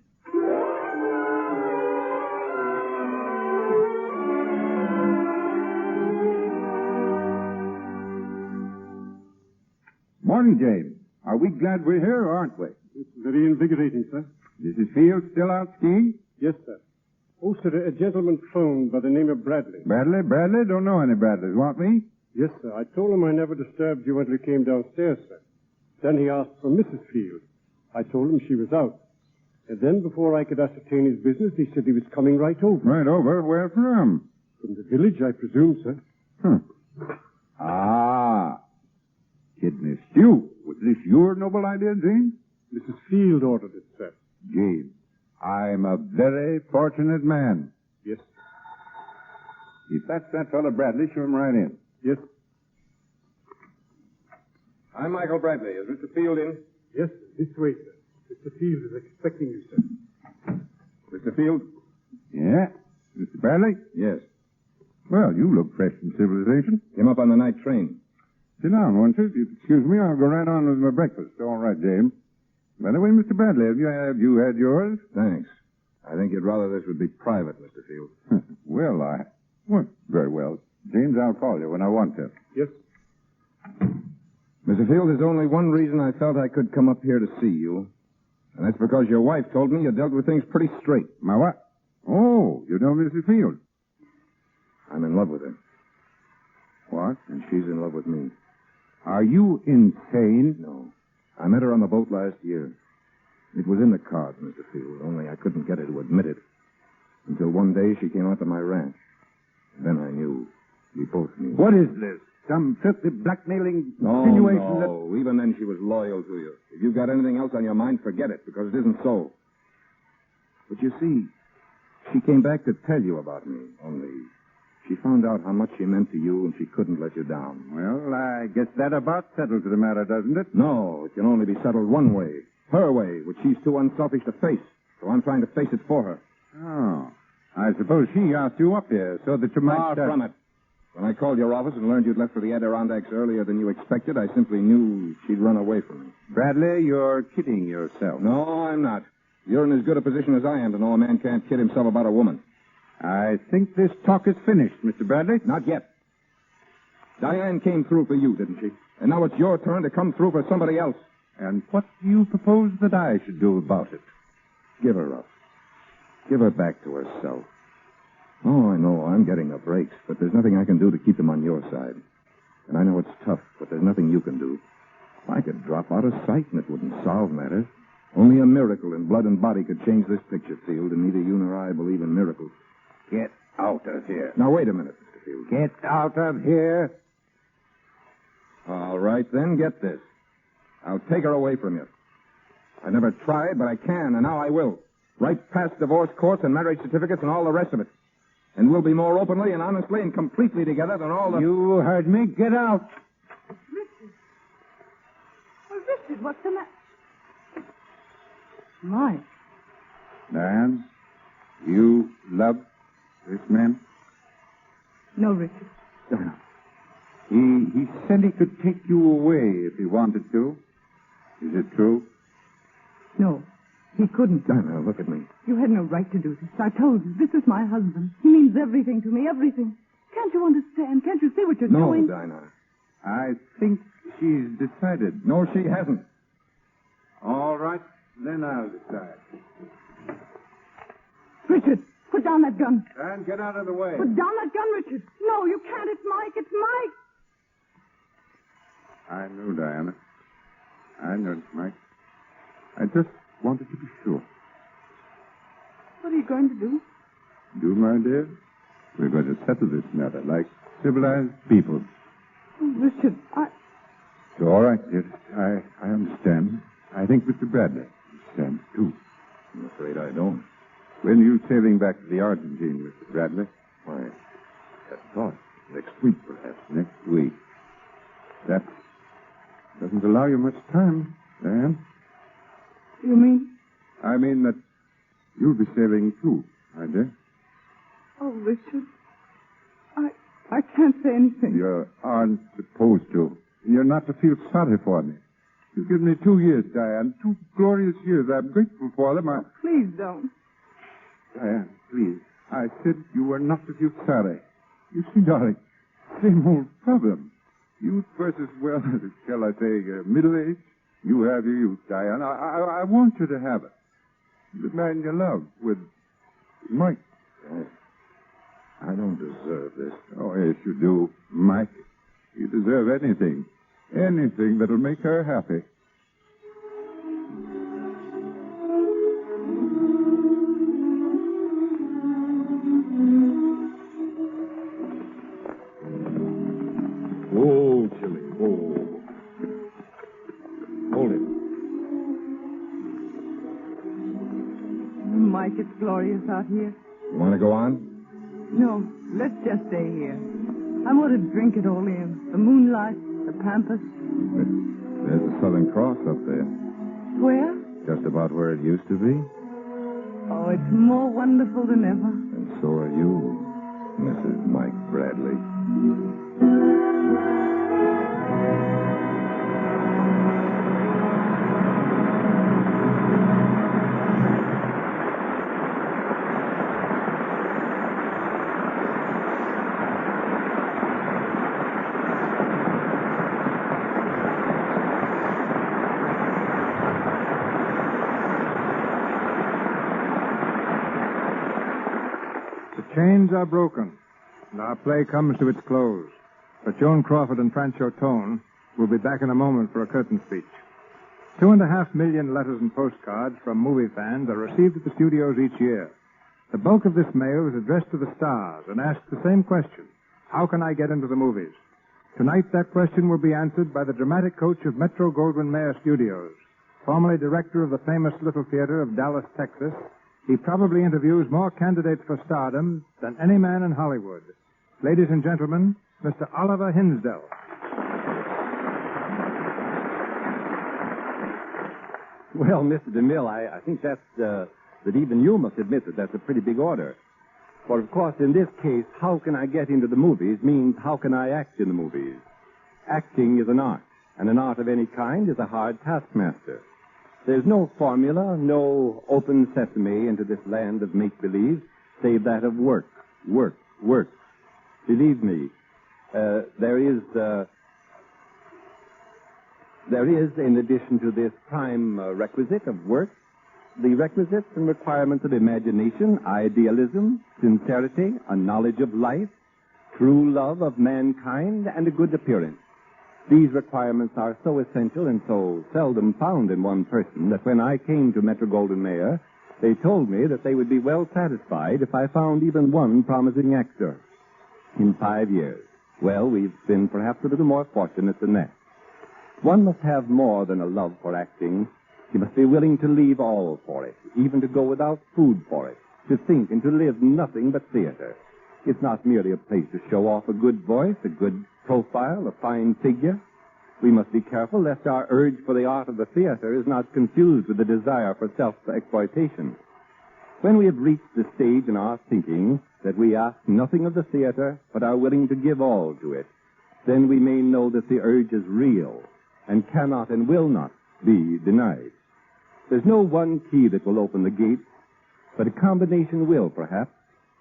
Morning, James. Are we glad we're here, or aren't we? It's very invigorating, sir. Mrs. Field still out skiing? Yes, sir. Oh, sir, a gentleman phoned by the name of Bradley. Bradley? Don't know any Bradleys. Want me? Yes, sir. I told him I never disturbed you until you came downstairs, sir. Then he asked for Mrs. Field. I told him she was out. And then, before I could ascertain his business, he said he was coming right over. Right over? Where from? From the village, I presume, sir. Ah. Kidney stew. Was this your noble idea, James? Mrs. Field ordered it, sir. James, I'm a very fortunate man. Yes. If that's that fellow Bradley, show him right in. Yes. I'm Michael Bradley. Is Mr. Field in? Yes, this way, sir. Mr. Field is expecting you, sir. Mr. Field? Yeah? Mr. Bradley? Yes. Well, you look fresh from civilization. Came up on the night train. Sit down, won't you? If you excuse me, I'll go right on with my breakfast. All right, James. By the way, Mr. Bradley, have you had yours? Thanks. I think you'd rather this would be private, Mr. Field. Well, very well. James, I'll call you when I want to. Yes. Mr. Field, there's only one reason I felt I could come up here to see you. And that's because your wife told me you dealt with things pretty straight. My what? Oh, you know Mrs. Field. I'm in love with her. What? And she's in love with me. Are you insane? No. I met her on the boat last year. It was in the cards, Mr. Field, only I couldn't get her to admit it. Until one day she came out to my ranch. Then I knew. We both knew. What is this? Some filthy blackmailing insinuation that... No, even then she was loyal to you. If you've got anything else on your mind, forget it, because it isn't so. But you see, she came back to tell you about me, only she found out how much she meant to you and she couldn't let you down. Well, I guess that about settles the matter, doesn't it? No, it can only be settled one way. Her way, which she's too unselfish to face. So I'm trying to face it for her. Oh. I suppose she asked you up here so that you might... Far from it. When I called your office and learned you'd left for the Adirondacks earlier than you expected, I simply knew she'd run away from me. Bradley, you're kidding yourself. No, I'm not. You're in as good a position as I am to know a man can't kid himself about a woman. I think this talk is finished, Mr. Bradley. Not yet. Diane came through for you, didn't she? And now it's your turn to come through for somebody else. And what do you propose that I should do about it? Give her up. Give her back to herself. Oh, I know, I'm getting the breaks, but there's nothing I can do to keep them on your side. And I know it's tough, but there's nothing you can do. I could drop out of sight and it wouldn't solve matters. Only a miracle in blood and body could change this picture, Field, and neither you nor I believe in miracles. Get out of here. Now, wait a minute, Mr. Field. Get out of here. All right, then, get this. I'll take her away from you. I never tried, but I can, and now I will. Right past divorce courts and marriage certificates and all the rest of it. And we'll be more openly and honestly and completely together than all the... You heard me. Get out. Richard. Oh, Richard, what's the matter? Mike. Diane, you love this man? No, Richard. He said he could take you away if he wanted to. Is it true? No, he couldn't. Dinah, look at me. You had no right to do this. I told you, this is my husband. He means everything to me, everything. Can't you understand? Can't you see what you're doing? No, Dinah. I think she's decided. No, she hasn't. All right, then I'll decide. Richard, put down that gun. And get out of the way. Put down that gun, Richard. No, you can't. It's Mike. It's Mike. I knew, Diana. I knew it, Mike. I just wanted to be sure. What are you going to do? Do, my dear? We're going to settle this matter like civilized people. Oh, Richard, It's all right, dear. I understand. I think Mr. Bradley understands, too. I'm afraid I don't. When are you sailing back to the Argentine, Mr. Bradley? Why, that thought. Next week, perhaps. Next week. That doesn't allow you much time, Diane. You mean? I mean that you'll be sailing, too, my dear. Oh, Richard. I can't say anything. You aren't supposed to. You're not to feel sorry for me. You've given me 2 years, Diane. 2 glorious years. I'm grateful for them. Please don't. Diane, please. I said you were not to feel sorry. You see, darling, same old problem. Youth versus, well, shall I say, middle age. You have your youth, Diane. I want you to have it. The man you love with Mike. I don't deserve this. Oh, yes, you do, Mike. You deserve anything. Anything that'll make her happy. Oh, Jimmy. Oh. Hold it. Mike, it's glorious out here. You want to go on? No, let's just stay here. I want to drink it all in. The moonlight, the pampas. There's a Southern Cross up there. Where? Just about where it used to be. Oh, it's more wonderful than ever. And so are you, Mrs. Mike Bradley. The chains are broken, and our play comes to its close. But Joan Crawford and Francho Tone will be back in a moment for a curtain speech. 2.5 million letters and postcards from movie fans are received at the studios each year. The bulk of this mail is addressed to the stars and asks the same question: how can I get into the movies? Tonight, that question will be answered by the dramatic coach of Metro-Goldwyn-Mayer Studios, formerly director of the famous Little Theater of Dallas, Texas. He probably interviews more candidates for stardom than any man in Hollywood. Ladies and gentlemen, Mr. Oliver Hinsdale. Well, Mr. DeMille, I think that even you must admit that that's a pretty big order. For, of course, in this case, how can I get into the movies means how can I act in the movies. Acting is an art, and an art of any kind is a hard taskmaster. There's no formula, no open sesame into this land of make-believe, save that of work, work, work. Believe me, there is, in addition to this prime requisite of work, the requisites and requirements of imagination, idealism, sincerity, a knowledge of life, true love of mankind, and a good appearance. These requirements are so essential and so seldom found in one person that when I came to Metro-Goldwyn-Mayer, they told me that they would be well satisfied if I found even one promising actor. In 5 years. Well, we've been perhaps a little more fortunate than that. One must have more than a love for acting. He must be willing to leave all for it, even to go without food for it, to think and to live nothing but theater. It's not merely a place to show off a good voice, a good profile, a fine figure. We must be careful lest our urge for the art of the theater is not confused with the desire for self-exploitation. When we have reached the stage in our thinking that we ask nothing of the theater but are willing to give all to it, then we may know that the urge is real and cannot and will not be denied. There's no one key that will open the gate, but a combination will, perhaps.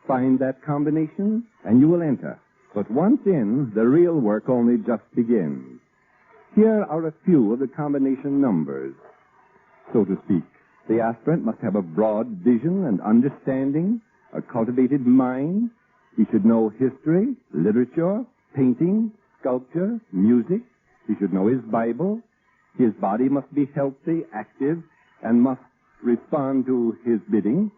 Find that combination, and you will enter. But once in, the real work only just begins. Here are a few of the combination numbers. So to speak, the aspirant must have a broad vision and understanding, a cultivated mind. He should know history, literature, painting, sculpture, music. He should know his Bible. His body must be healthy, active, and must respond to his bidding.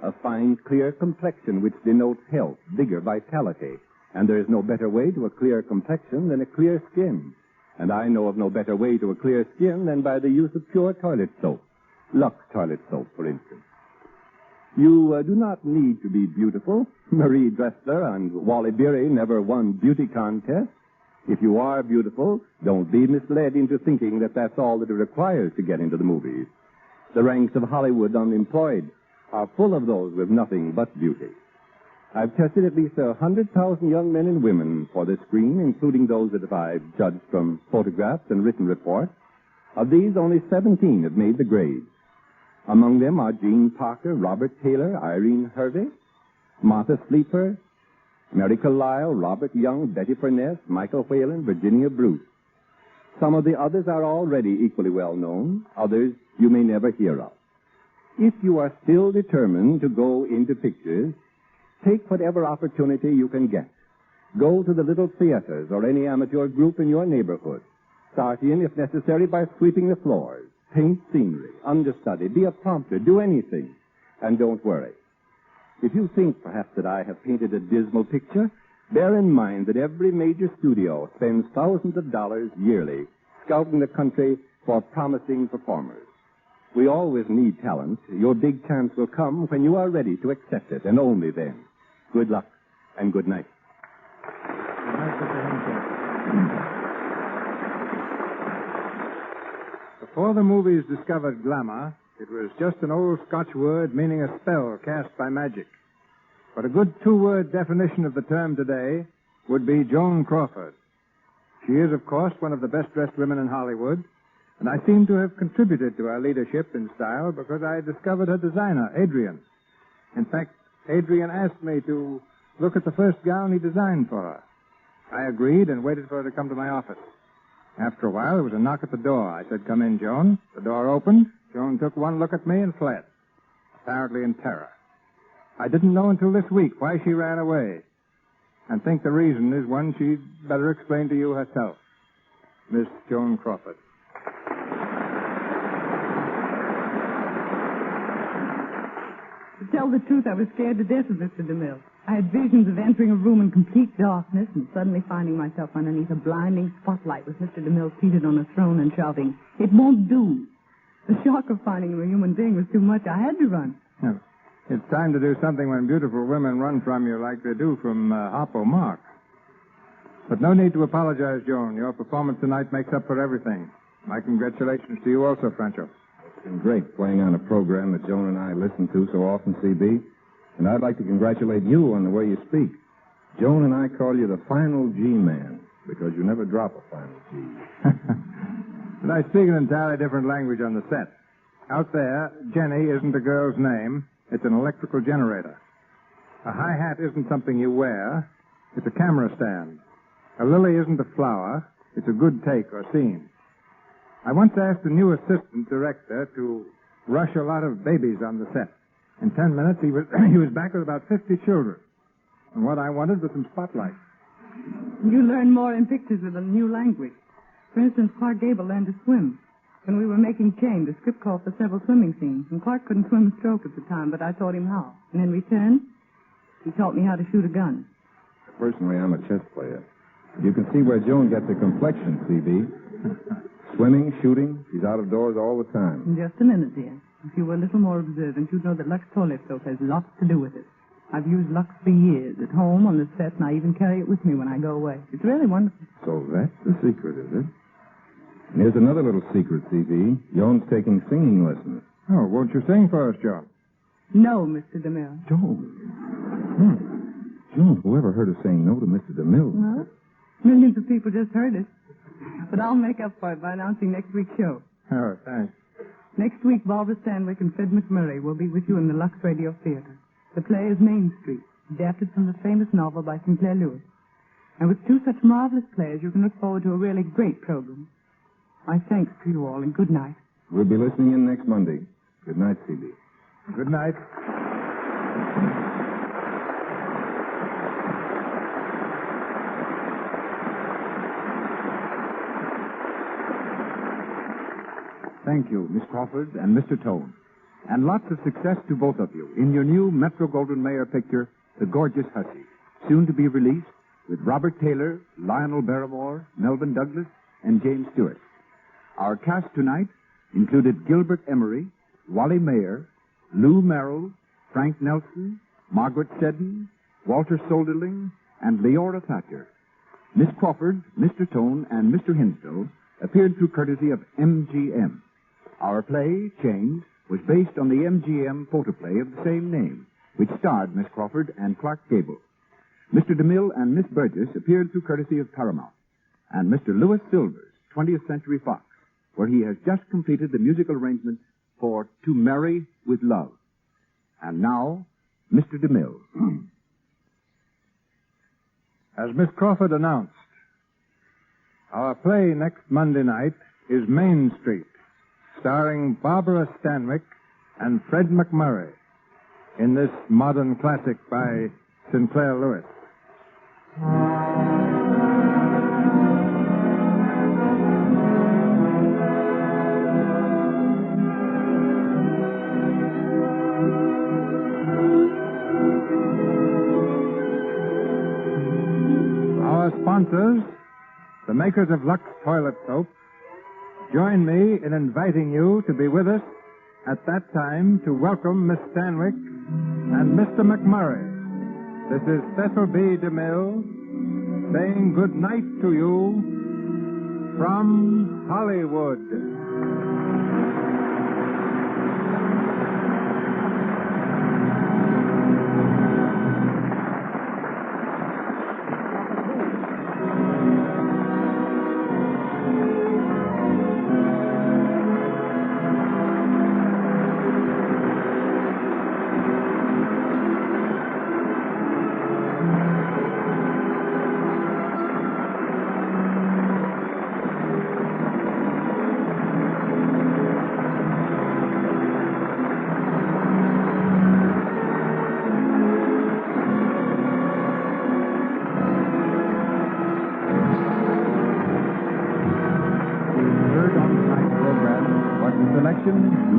A fine, clear complexion which denotes health, vigor, vitality. And there is no better way to a clear complexion than a clear skin. And I know of no better way to a clear skin than by the use of pure toilet soap. Lux toilet soap, for instance. You do not need to be beautiful. Marie Dressler and Wally Beery never won beauty contests. If you are beautiful, don't be misled into thinking that that's all that it requires to get into the movies. The ranks of Hollywood unemployed are full of those with nothing but beauty. I've tested at least 100,000 young men and women for this screen, including those that I've judged from photographs and written reports. Of these, only 17 have made the grade. Among them are Jean Parker, Robert Taylor, Irene Hervey, Martha Sleeper, Mary Carlisle, Robert Young, Betty Furness, Michael Whalen, Virginia Bruce. Some of the others are already equally well known. Others you may never hear of. If you are still determined to go into pictures, take whatever opportunity you can get. Go to the little theaters or any amateur group in your neighborhood. Start in, if necessary, by sweeping the floors. Paint scenery, understudy, be a prompter, do anything. And don't worry. If you think, perhaps, that I have painted a dismal picture, bear in mind that every major studio spends thousands of dollars yearly scouting the country for promising performers. We always need talent. Your big chance will come when you are ready to accept it, and only then. Good luck, and good night. Before the movies discovered glamour, it was just an old Scotch word meaning a spell cast by magic. But a good two-word definition of the term today would be Joan Crawford. She is, of course, one of the best-dressed women in Hollywood, and I seem to have contributed to her leadership in style because I discovered her designer, Adrian. In fact, Adrian asked me to look at the first gown he designed for her. I agreed and waited for her to come to my office. After a while, there was a knock at the door. I said, "Come in, Joan." The door opened. Joan took one look at me and fled, apparently in terror. I didn't know until this week why she ran away, and think the reason is one she'd better explain to you herself. Miss Joan Crawford. To tell the truth, I was scared to death of Mr. DeMille. I had visions of entering a room in complete darkness and suddenly finding myself underneath a blinding spotlight with Mr. DeMille seated on a throne and shouting, "It won't do." The shock of finding him a human being was too much. I had to run. Yeah. It's time to do something when beautiful women run from you like they do from Harpo Marx. But no need to apologize, Joan. Your performance tonight makes up for everything. My congratulations to you also, Franco. It's been great playing on a program that Joan and I listen to so often, C.B. And I'd like to congratulate you on the way you speak. Joan and I call you the final G-man because you never drop a final G. But I speak an entirely different language on the set. Out there, Jenny isn't a girl's name. It's an electrical generator. A hi-hat isn't something you wear. It's a camera stand. A lily isn't a flower. It's a good take or scene. I once asked the new assistant director to rush a lot of babies on the set. In 10 minutes, he was back with about 50 children. And what I wanted was some spotlight. You learn more in pictures with a new language. For instance, Clark Gable learned to swim. When we were making Chain, the script called for several swimming scenes, and Clark couldn't swim a stroke at the time, but I taught him how. And in return, he taught me how to shoot a gun. Personally, I'm a chess player. You can see where Joan gets her complexion, C.B. Swimming, shooting, she's out of doors all the time. In just a minute, dear. If you were a little more observant, you'd know that Lux toilet soap has lots to do with it. I've used Lux for years, at home, on the set, and I even carry it with me when I go away. It's really wonderful. So that's the secret, is it? And here's another little secret, C.B. Joan's taking singing lessons. Oh, won't you sing for us, Joan? No, Mr. DeMille. Joan. Joan, whoever heard of saying no to Mr. DeMille? Well, millions of people just heard it. But I'll make up for it by announcing next week's show. Oh, thanks. Next week, Barbara Stanwyck and Fred McMurray will be with you in the Lux Radio Theater. The play is Main Street, adapted from the famous novel by Sinclair Lewis. And with two such marvelous players, you can look forward to a really great program. My thanks to you all, and good night. We'll be listening in next Monday. Good night, C.B. Good night. Thank you, Miss Crawford and Mr. Tone. And lots of success to both of you in your new Metro-Goldwyn-Mayer picture, The Gorgeous Hussy, soon to be released with Robert Taylor, Lionel Barrymore, Melvin Douglas, and James Stewart. Our cast tonight included Gilbert Emery, Wally Mayer, Lou Merrill, Frank Nelson, Margaret Seddon, Walter Solderling, and Leora Thatcher. Miss Crawford, Mr. Tone, and Mr. Hinsdale appeared through courtesy of MGM. Our play, Chain, was based on the MGM photoplay of the same name, which starred Miss Crawford and Clark Gable. Mr. DeMille and Miss Burgess appeared through courtesy of Paramount, and Mr. Louis Silvers, 20th Century Fox, where he has just completed the musical arrangement for To Marry with Love. And now, Mr. DeMille. As Miss Crawford announced, our play next Monday night is Main Street, starring Barbara Stanwyck and Fred McMurray in this modern classic by Sinclair Lewis. Our sponsors, the makers of Lux Toilet Soap, join me in inviting you to be with us at that time to welcome Miss Stanwyck and Mr. McMurray. This is Cecil B. DeMille saying good night to you from Hollywood.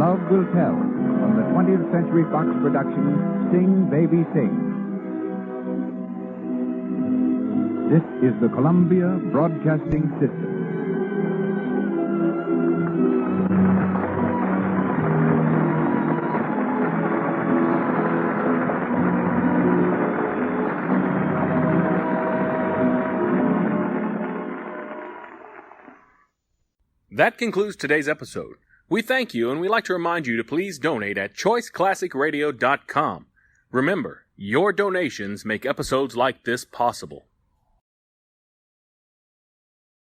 Love Will Tell, from the 20th Century Fox production, Sing, Baby, Sing. This is the Columbia Broadcasting System. That concludes today's episode. We thank you, and we'd like to remind you to please donate at choiceclassicradio.com. Remember, your donations make episodes like this possible.